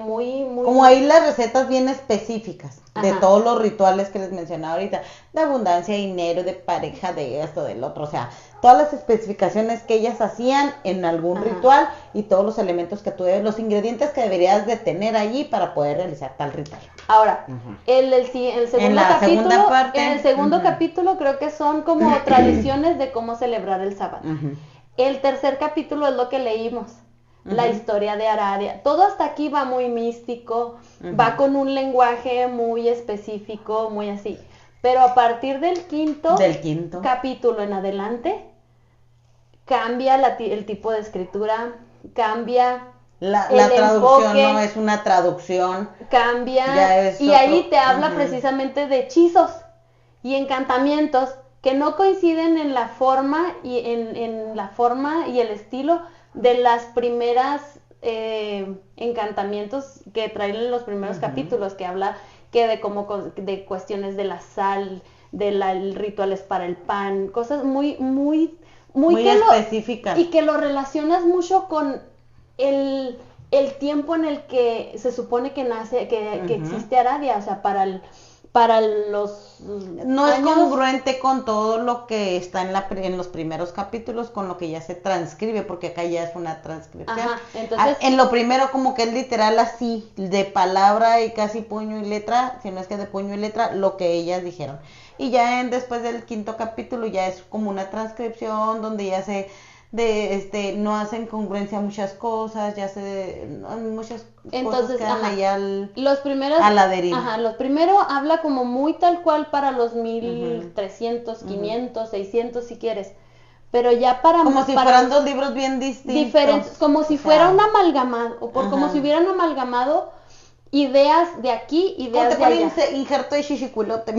muy... Como ahí las recetas bien específicas de todos los rituales que les mencionaba ahorita, de abundancia, dinero, de pareja, de esto, del otro, o sea, todas las especificaciones que ellas hacían en algún ritual y todos los elementos que tú los ingredientes que deberías de tener allí para poder realizar tal ritual. Ahora, el segundo capítulo, en el segundo capítulo creo que son como tradiciones de cómo celebrar el sábado. El tercer capítulo es lo que leímos, la historia de Aradia. Todo hasta aquí va muy místico, va con un lenguaje muy específico, muy así. Pero a partir del quinto capítulo en adelante, cambia el tipo de escritura, cambia la traducción, enfoque, no es una traducción. Cambia, y ahí te habla precisamente de hechizos y encantamientos que no coinciden en la forma y en la forma y el estilo de las primeras encantamientos que traen en los primeros capítulos, que habla que de cuestiones de la sal, de rituales para el pan, cosas muy específicas, y que lo relacionas mucho con el tiempo en el que se supone que nace, que existe Aradia, o sea, para los no años. Es congruente con todo lo que está en los primeros capítulos, con lo que ya se transcribe, porque acá ya es una transcripción. Entonces, en lo primero como que es literal así, de palabra y casi puño y letra, si no es que de puño y letra, lo que ellas dijeron. Y ya después del quinto capítulo ya es como una transcripción donde ya no hacen congruencia muchas cosas, muchas entonces, cosas quedan ahí los primeros, a la deriva. Los primeros habla como muy tal cual para los 1300, 500, 600 si quieres, pero ya como si fueran 2 libros bien distintos. Diferentes, como si fuera un amalgamado, como si hubieran amalgamado ideas de aquí, ideas de allá. Injerto de chichiculote,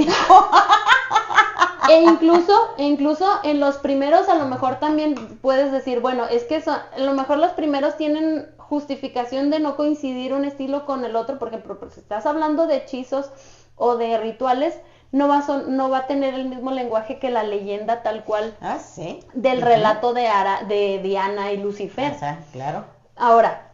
E incluso en los primeros a lo mejor también puedes decir, bueno, es que a lo mejor los primeros tienen justificación de no coincidir un estilo con el otro, por ejemplo, si estás hablando de hechizos o de rituales, no va a tener el mismo lenguaje que la leyenda tal cual del relato de Diana y Lucifer. Claro. Ahora,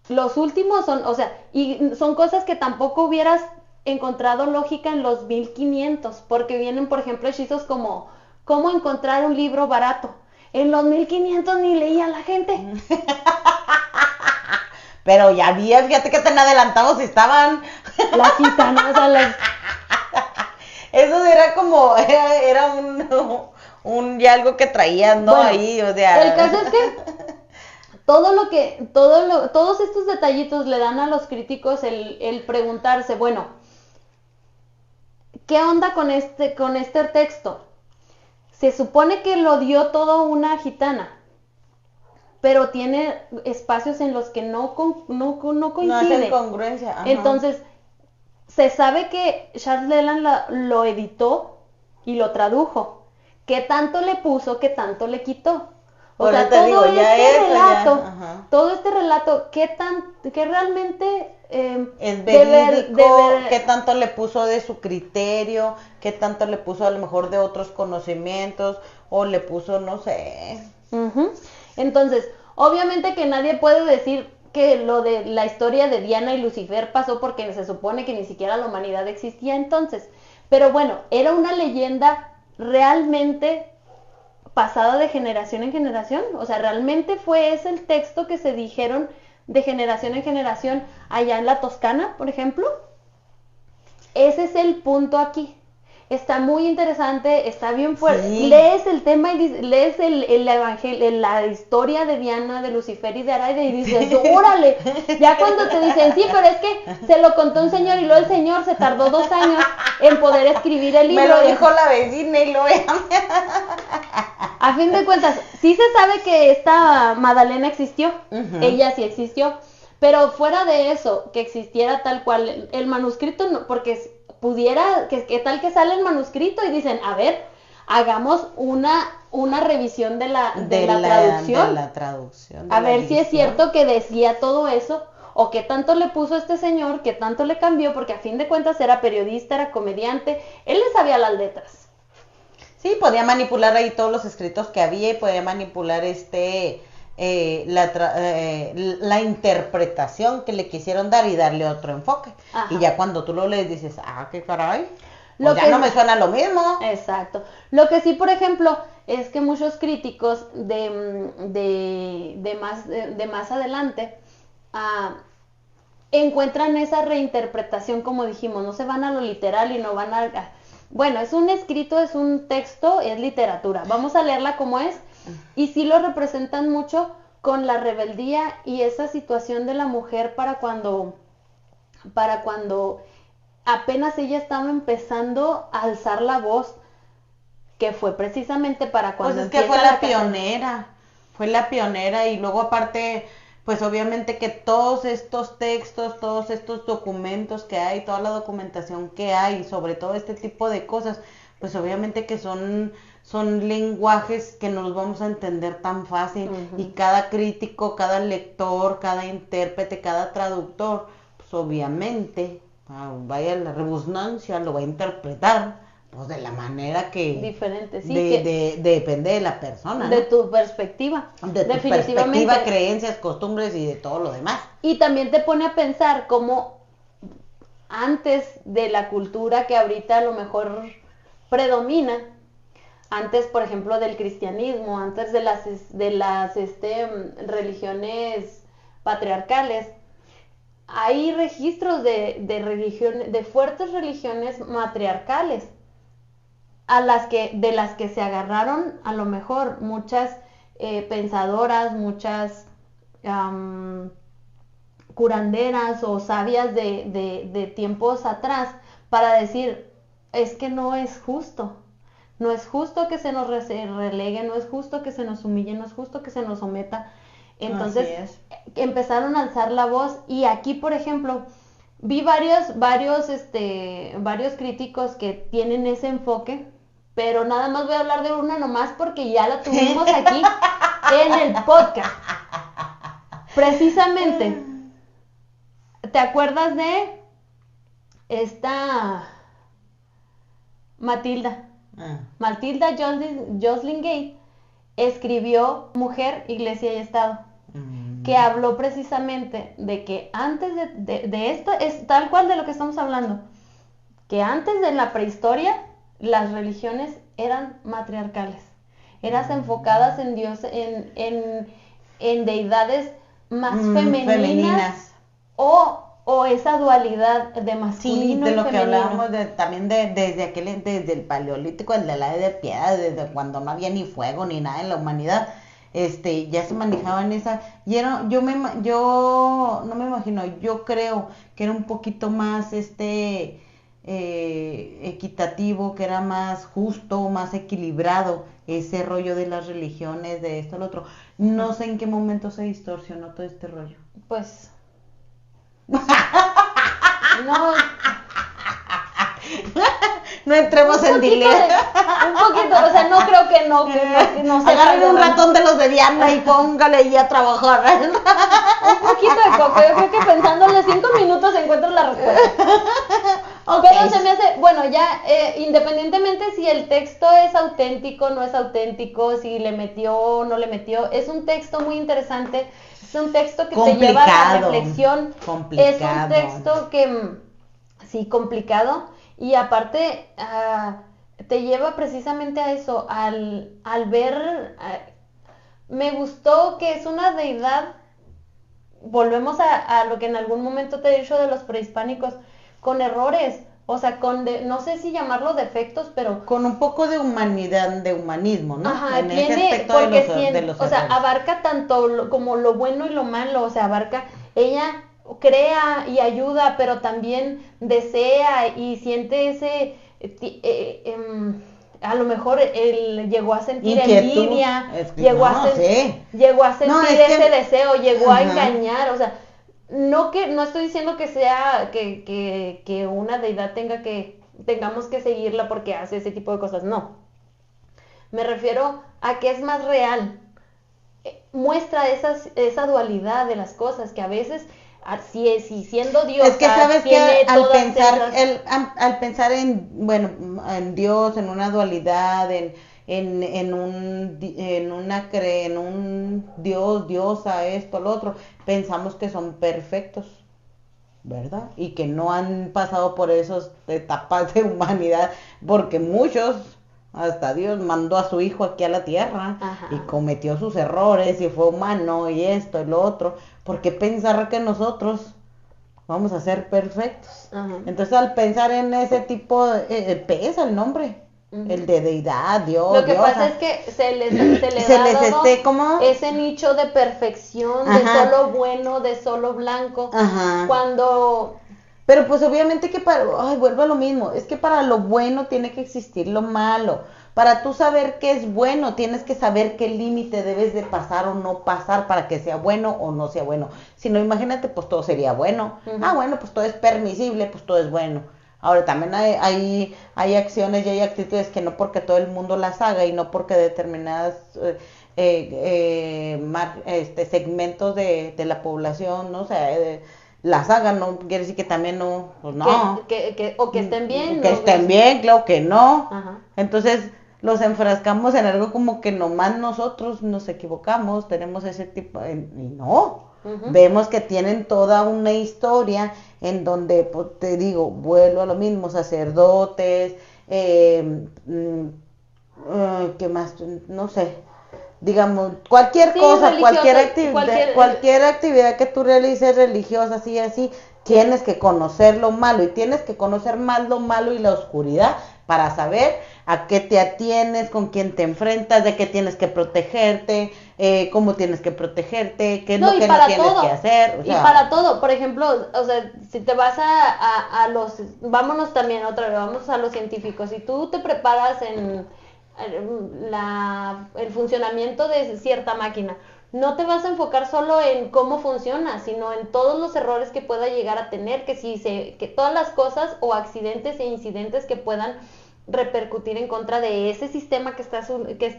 los últimos son cosas que tampoco hubieras encontrado lógica en los 1500, porque vienen, por ejemplo, hechizos como cómo encontrar un libro barato. En los 1500 ni leía la gente. Pero ya había, fíjate que tan adelantados estaban. Las gitanas, Eso era como, era ya algo que traían, ¿no? Bueno, ahí, o sea. el caso es que todos estos detallitos le dan a los críticos el preguntarse, bueno, ¿qué onda con este texto? Se supone que lo dio todo una gitana, pero tiene espacios en los que no No coincide. hacen congruencia. Ajá. Entonces, se sabe que Charles Leland lo editó y lo tradujo. ¿Qué tanto le puso, qué tanto le quitó? O Por sea, eso te digo, ya este eso, relato, ajá. todo este relato, ¿qué realmente Es verídico, de ver- qué tanto le puso de su criterio, qué tanto le puso a lo mejor de otros conocimientos, o le puso, no sé. Ujú. Entonces, obviamente que nadie puede decir que lo de la historia de Diana y Lucifer pasó porque se supone que ni siquiera la humanidad existía entonces. Pero bueno, era una leyenda realmente pasada de generación en generación. O sea, realmente fue ese el texto que se dijeron de generación en generación allá en la Toscana, por ejemplo. Ese es el punto aquí. Está muy interesante, está bien fuerte. Sí. Lees el tema y lees el evangelio, la historia de Diana, de Lucifer y de Araide y dices, órale. Ya cuando te dicen, sí, pero es que se lo contó un señor y luego el señor se tardó 2 años en poder escribir el libro. Me lo dijo la vecina y lo vean. A fin de cuentas, sí se sabe que esta Madalena existió, ella sí existió, pero fuera de eso, que existiera tal cual el manuscrito, no, porque pudiera, que tal que sale el manuscrito y dicen, a ver, hagamos una revisión de la traducción, De la traducción. a ver si es cierto que decía todo eso, o qué tanto le puso este señor, qué tanto le cambió, porque a fin de cuentas era periodista, era comediante, él le sabía las letras. Sí, podía manipular ahí todos los escritos que había y podía manipular la interpretación que le quisieron dar y darle otro enfoque. Ajá. Y ya cuando tú lo lees dices, qué caray, Lo ya que no me suena lo mismo. Exacto. Lo que sí, por ejemplo, es que muchos críticos de más adelante encuentran esa reinterpretación, como dijimos, no se van a lo literal y no van a... Bueno, es un escrito, es un texto, es literatura. Vamos a leerla como es. Y sí lo representan mucho con la rebeldía y esa situación de la mujer para cuando apenas ella estaba empezando a alzar la voz, que fue precisamente para cuando Pues es que fue empieza la pionera y luego aparte, pues obviamente que todos estos textos, todos estos documentos que hay, toda la documentación que hay sobre todo este tipo de cosas, pues obviamente que son lenguajes que no los vamos a entender tan fácil. Y cada crítico, cada lector, cada intérprete, cada traductor, pues obviamente, vaya la redundancia, lo va a interpretar pues de la manera que diferente, sí, depende de la persona, de ¿no? tu perspectiva, De tu definitivamente. perspectiva, creencias, costumbres y de todo lo demás. Y también te pone a pensar cómo antes de la cultura que ahorita a lo mejor predomina, antes, por ejemplo, del cristianismo, antes de las religiones patriarcales, hay registros de fuertes religiones matriarcales de las que se agarraron a lo mejor muchas pensadoras, muchas curanderas o sabias de tiempos atrás para decir, es que no es justo. No es justo que se nos relegue, no es justo que se nos humille, no es justo que se nos someta. Entonces empezaron a alzar la voz y aquí, por ejemplo, vi varios críticos que tienen ese enfoque, pero nada más voy a hablar de una nomás porque ya la tuvimos aquí en el podcast. Precisamente, ¿te acuerdas de esta Matilda? Matilda Joslyn Gay escribió Mujer, Iglesia y Estado, que habló precisamente de que antes de esto, es tal cual de lo que estamos hablando, que antes de la prehistoria las religiones eran matriarcales, eran enfocadas en Dios, en deidades más femeninas o o esa dualidad de Sí, masculino de y lo que femenino. hablábamos también desde el paleolítico, desde la edad de piedra, desde cuando no había ni fuego ni nada en la humanidad, ya se manejaban esa, y era, yo no me imagino, yo creo que era un poquito más equitativo, que era más justo, más equilibrado ese rollo de las religiones, de esto, lo otro. No sé en qué momento se distorsionó todo este rollo. Pues no, No entremos en dilema. un poquito, o sea, no creo que no sepa Agarren un de- ratón de los de Diana y póngale ahí a trabajar. un poquito de coco. Yo creo que pensándole 5 minutos encuentro la respuesta. Ok. Pero se me hace, bueno, ya independientemente si el texto es auténtico, no es auténtico, si le metió o no le metió, es un texto muy interesante, es un texto que te lleva a la Complicado, reflexión, complicado. es un texto que, sí, complicado, y aparte te lleva precisamente a eso, al ver, me gustó que es una deidad. Volvemos a lo que en algún momento te he dicho de los prehispánicos, con errores, o sea, no sé si llamarlo defectos, pero Con un poco de humanidad, de humanismo, ¿no? ajá, En ese tiene, aspecto de porque de los o sea, errores. abarca tanto como lo bueno y lo malo, o sea, ella crea y ayuda, pero también desea y siente ese, a lo mejor él llegó a sentir Inquietud. envidia, No, sí. llegó a No, sentir es que- ese deseo, llegó a Ajá. engañar, o sea, no estoy diciendo que sea que una deidad tengamos que seguirla porque hace ese tipo de cosas, no. Me refiero a que es más real. Muestra esa dualidad de las cosas que a veces, si siendo Dios, Es que sabes que tiene al todas pensar, esas... al pensar en, bueno, en Dios, en una dualidad, en un Dios, diosa, esto, lo otro, pensamos que son perfectos, ¿verdad? Y que no han pasado por esas etapas de humanidad, porque muchos, hasta Dios mandó a su hijo aquí a la tierra Ajá. y cometió sus errores y fue humano y esto y lo otro. ¿Por qué pensar que nosotros vamos a ser perfectos? Ajá. Entonces al pensar en ese tipo, pesa el nombre, el de deidad, Dios, Lo que diosa. pasa es que se les Se ha les dado ¿cómo? ese nicho de perfección, de Ajá. solo bueno, de solo blanco, Ajá. cuando... Pero pues obviamente que vuelvo a lo mismo, es que para lo bueno tiene que existir lo malo. Para tú saber qué es bueno, tienes que saber qué límite debes de pasar o no pasar para que sea bueno o no sea bueno. Si no, imagínate, pues todo sería bueno. Ujú. Bueno, pues todo es permisible, pues todo es bueno. Ahora, también hay acciones y hay actitudes que no porque todo el mundo las haga y no porque determinadas segmentos de la población, ¿no? O sea, las hagan, no quiere decir que también no, pues no. O que estén bien. Que ¿no? estén bien, claro que no. Ajá. Entonces los enfrascamos en algo como que nomás nosotros nos equivocamos, tenemos ese tipo, y no. Ujú. Vemos que tienen toda una historia en donde, pues, te digo, vuelvo a lo mismo, sacerdotes, ¿qué más? No sé, digamos, cualquier Sí, cosa, religioso, cualquier actividad que tú realices religiosa, así, tienes que conocer lo malo y tienes que conocer más lo malo y la oscuridad para saber a qué te atienes, con quién te enfrentas, de qué tienes que protegerte, cómo tienes que protegerte, qué es lo que no tienes que hacer. O sea, y para todo, por ejemplo, o sea, si te vas a vámonos también otra vez, vamos a los científicos, si tú te preparas en el funcionamiento de cierta máquina, no te vas a enfocar solo en cómo funciona, sino en todos los errores que pueda llegar a tener, que todas las cosas o accidentes e incidentes que puedan repercutir en contra de ese sistema que estás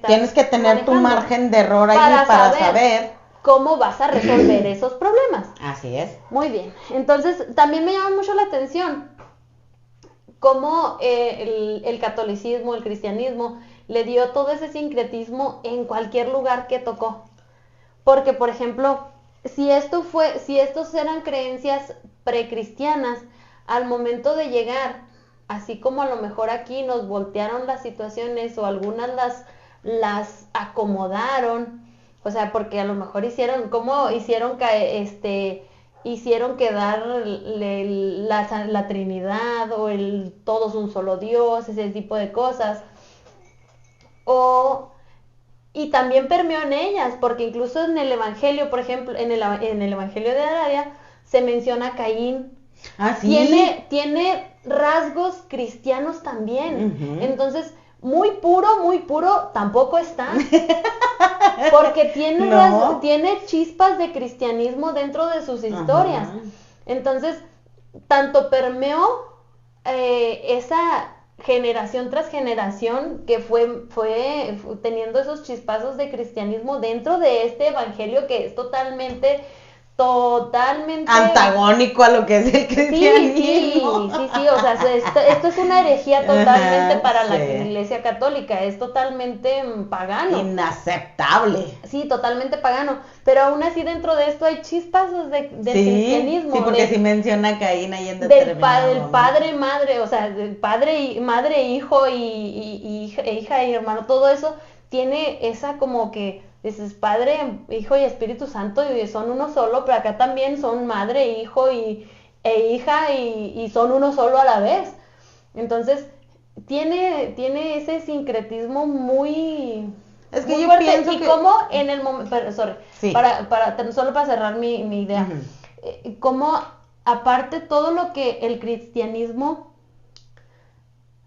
tienes que tener tu manejando, margen de error ahí para saber cómo vas a resolver esos problemas. Así es. Muy bien. Entonces, también me llama mucho la atención cómo el catolicismo, el cristianismo, le dio todo ese sincretismo en cualquier lugar que tocó. Porque, por ejemplo, si estos eran creencias precristianas, al momento de llegar, así como a lo mejor aquí nos voltearon las situaciones o algunas las acomodaron, o sea, porque a lo mejor hicieron hicieron quedar la Trinidad o el todos un solo Dios, ese tipo de cosas. Y también permeó en ellas, porque incluso en el Evangelio, por ejemplo, en el Evangelio de Aradia, se menciona a Caín. Ah, sí. Tiene rasgos cristianos también. Ujú. Entonces, muy puro, tampoco está. Porque No. tiene chispas de cristianismo dentro de sus historias. Ajá. Entonces, tanto permeó esa generación tras generación que fue teniendo esos chispazos de cristianismo dentro de este evangelio que es totalmente Antagónico a lo que es el cristianismo. sí, o sea, esto es una herejía totalmente Ajá, para la sí. Iglesia Católica, es totalmente pagano. Inaceptable. Sí, totalmente pagano, pero aún así dentro de esto hay chispazos del cristianismo. Sí, porque sí menciona a Caín ahí en del determinado del momento. padre, madre, o sea, del padre, madre, hijo hija y hermano, todo eso tiene esa como que dices padre, hijo y Espíritu Santo y son uno solo, pero acá también son madre, hijo e hija y son uno solo a la vez. Entonces, tiene ese sincretismo muy Es que muy yo fuerte. pienso Y que... como en el momento, sorry, Sí. solo para cerrar mi idea, como aparte todo lo que el cristianismo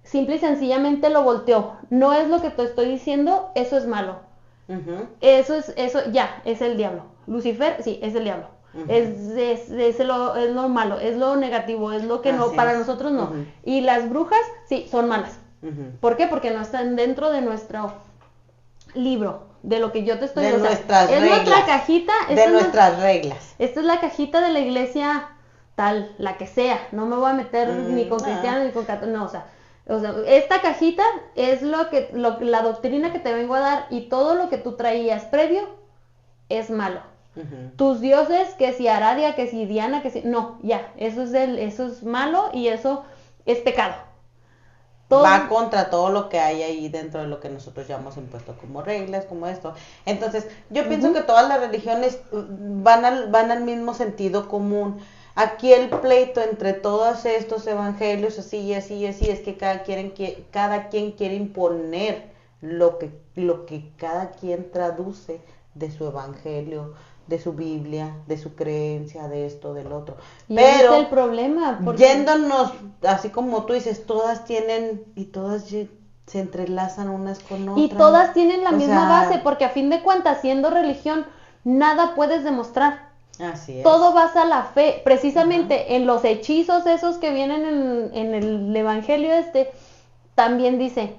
simple y sencillamente lo volteó, no es lo que te estoy diciendo, eso es malo, eso ya, es el diablo. Lucifer, sí, es el diablo. Es lo malo, es lo negativo, es lo que no, Así para es. nosotros no. Y las brujas, sí, son malas. ¿Por qué? Porque no están dentro de nuestro libro, de lo que yo te estoy De diciendo. nuestras Es reglas. nuestra cajita. De nuestras reglas. Esta es la cajita de la iglesia tal, la que sea. No me voy a meter ni con cristianos ni con católicos. No, o sea, esta cajita es la doctrina que te vengo a dar y todo lo que tú traías previo es malo. Tus dioses, que si Aradia, que si Diana, que si... No, ya, eso es malo y eso es pecado. Va contra todo lo que hay ahí dentro de lo que nosotros ya hemos impuesto como reglas, como esto. Entonces, yo pienso que todas las religiones van al mismo sentido común. Aquí el pleito entre todos estos evangelios, así y así y así, es que cada quien quiere imponer lo que cada quien traduce de su evangelio, de su Biblia, de su creencia, de esto, del otro. Y pero ese es el problema. Yéndonos, así como tú dices, todas tienen y todas se entrelazan unas con otras. Y todas tienen la misma base, porque a fin de cuentas, siendo religión, nada puedes demostrar. Así es. Todo basa la fe, precisamente en los hechizos esos que vienen en el evangelio también dice,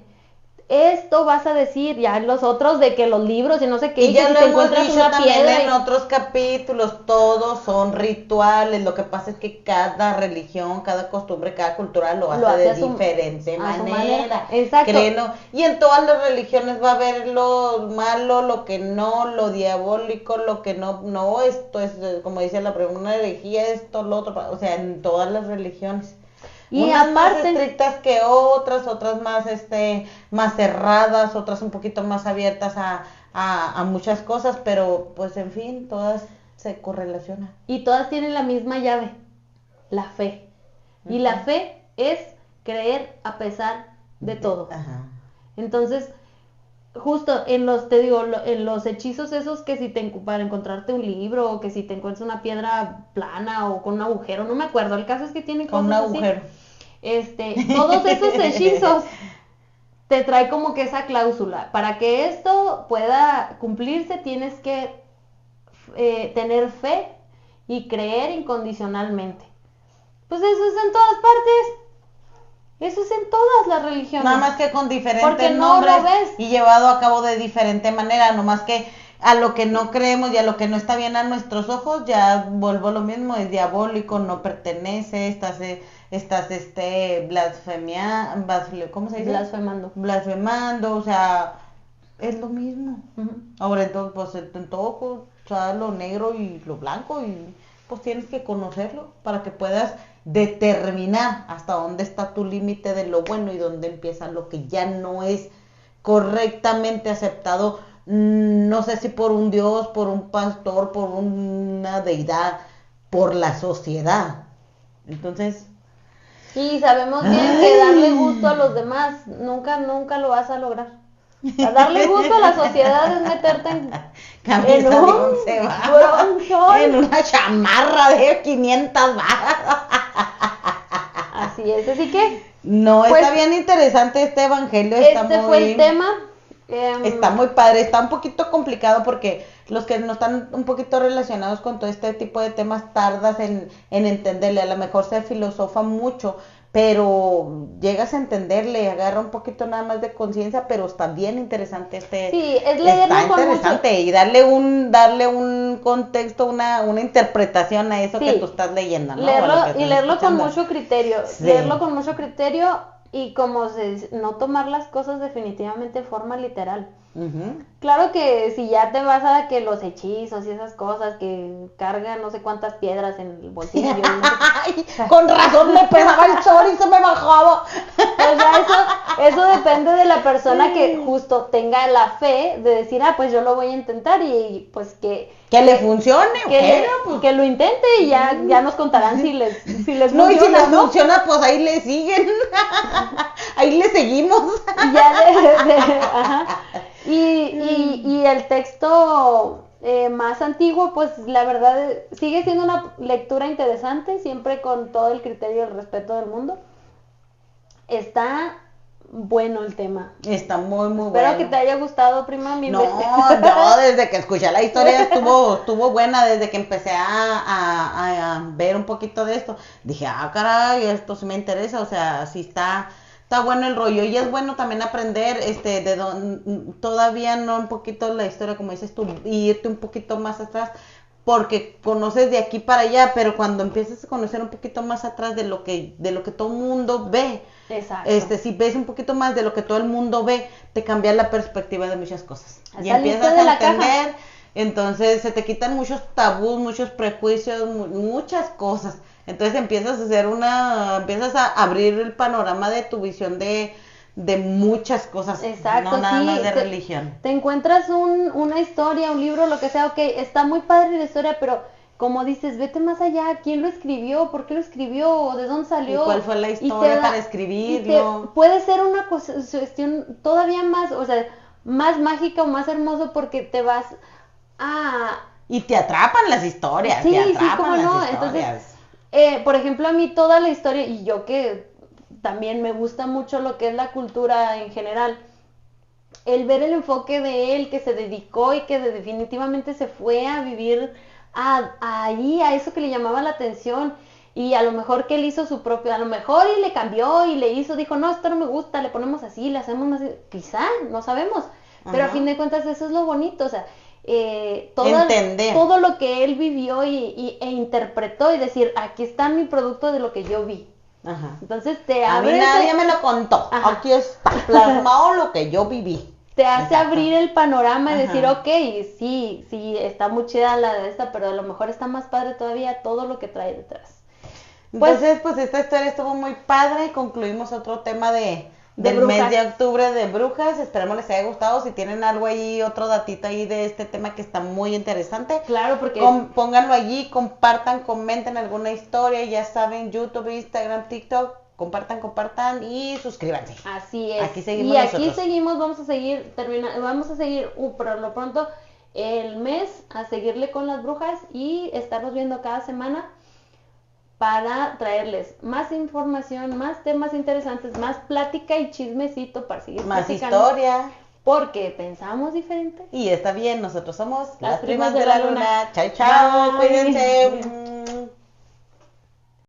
esto vas a decir, ya los otros de que los libros y no sé qué, y ya que lo si te hemos encuentras dicho una también piedra en otros capítulos, todos son rituales, lo que pasa es que cada religión, cada costumbre, cada cultura lo hace de diferente manera. Exacto. Créelo. Y en todas las religiones va a haber lo malo, lo que no, lo diabólico, lo que no, esto es, como dice la pregunta, una herejía, esto, lo otro, o sea, en todas las religiones. Y unas más estrictas que otras más cerradas, otras un poquito más abiertas a muchas cosas, pero pues en fin, todas se correlacionan. Y todas tienen la misma llave, la fe. Y la fe es creer a pesar de todo. Entonces, justo en los hechizos esos que si para encontrarte un libro o que si te encuentras una piedra plana o con un agujero, no me acuerdo, el caso es que tienen cosas con un agujero. Así. Todos esos hechizos te trae como que esa cláusula. Para que esto pueda cumplirse tienes que tener fe y creer incondicionalmente. Pues eso es en todas partes. Eso es en todas las religiones. Nada más que con diferentes porque nombres no lo ves. Y llevado a cabo de diferente manera, nomás que a lo que no creemos y a lo que no está bien a nuestros ojos, ya vuelvo a lo mismo, es diabólico, no pertenece, estás ¿cómo se dice? Blasfemando, o sea, es lo mismo. Ahora entonces, pues en todo, pues, está lo negro y lo blanco y pues tienes que conocerlo para que puedas determinar hasta dónde está tu límite de lo bueno y dónde empieza lo que ya no es correctamente aceptado, no sé si por un dios, por un pastor, por una deidad, por la sociedad. Entonces, Y sabemos bien que darle gusto a los demás nunca lo vas a lograr. O sea, darle gusto a la sociedad es meterte en camisa de 11 bronzón. en una chamarra de 500 bajas. Así es, así que No, pues, está bien interesante este evangelio. Está este muy, fue el tema. Está muy padre, está un poquito complicado porque los que no están un poquito relacionados con todo este tipo de temas tardas en entenderle, a lo mejor se filosofa mucho, pero llegas a entenderle, agarra un poquito nada más de conciencia, pero está bien interesante Sí, es leerlo está con interesante mucho... y darle un contexto, una interpretación a eso Sí, que tú estás leyendo, ¿no? Leerlo con mucho criterio, Sí. leerlo con mucho criterio y como se dice, no tomar las cosas definitivamente de forma literal. Uh-huh. Claro que si ya te vas a que los hechizos y esas cosas que cargan no sé cuántas piedras en el bolsillo. Ay, con razón me pesaba el sol y se me bajaba. Pues ya eso depende de la persona que justo tenga la fe de decir, pues yo lo voy a intentar y pues que le funcione, pues. que lo intente y ya nos contarán si les no, funciona. Y si les funciona, pues ahí le siguen. Ahí le seguimos. Ajá. Y el texto más antiguo, pues la verdad sigue siendo una lectura interesante, siempre con todo el criterio y el respeto del mundo. Está bueno el tema. Está muy, muy Espero bueno. que te haya gustado, prima, mi No, yo desde que escuché la historia estuvo buena, desde que empecé a ver un poquito de esto. Dije, caray, esto sí me interesa, o sea, sí está bueno el rollo. Y es bueno también aprender, todavía no un poquito la historia, como dices tú, y irte un poquito más atrás, porque conoces de aquí para allá, pero cuando empiezas a conocer un poquito más atrás de lo que todo el mundo ve, exacto. Si ves un poquito más de lo que todo el mundo ve, te cambia la perspectiva de muchas cosas. Y Saliste empiezas de a la entender, caja. entonces se te quitan muchos tabús, muchos prejuicios, muchas cosas. Entonces empiezas a abrir el panorama de tu visión de muchas cosas. Exacto, no nada sí, más de religión. Te encuentras una historia, un libro, lo que sea, ok, está muy padre la historia, pero como dices, vete más allá, ¿quién lo escribió? ¿Por qué lo escribió? ¿De dónde salió? ¿Y cuál fue la historia para escribirlo? Puede ser una cuestión todavía más, o sea, más mágica o más hermoso porque te vas a... Y te atrapan las historias, Sí, te atrapan cómo las no, historias. entonces, por ejemplo, a mí toda la historia, y yo que también me gusta mucho lo que es la cultura en general, el ver el enfoque de él que se dedicó y que definitivamente se fue a vivir ahí, a eso que le llamaba la atención, y a lo mejor que él hizo su propio, a lo mejor y le cambió y le hizo, dijo, no, esto no me gusta, le ponemos así, le hacemos más, quizá, no sabemos, pero a fin de cuentas eso es lo bonito, o sea, todo lo que él vivió e interpretó y decir, aquí está mi producto de lo que yo vi. Ajá. Entonces a mí nadie me lo contó. Ajá. Aquí está plasmado lo que yo viví. Te hace abrir el panorama y decir, ok, sí, está muy chida la de esta, pero a lo mejor está más padre todavía todo lo que trae detrás. Entonces, pues esta historia estuvo muy padre. Concluimos otro tema del mes de octubre de brujas. Esperemos les haya gustado. Si tienen algo ahí, otro datito ahí de este tema que está muy interesante, claro, porque pónganlo allí, compartan, comenten alguna historia, ya saben, YouTube, Instagram, TikTok, compartan y suscríbanse. Así es. Aquí seguimos y nosotros. Aquí seguimos, vamos a seguir por lo pronto el mes a seguirle con las brujas y estarnos viendo cada semana para traerles más información, más temas interesantes, más plática y chismecito para seguir más historia. Porque pensamos diferente. Y está bien, nosotros somos las primas de la luna. Chao, Bye. Cuídense.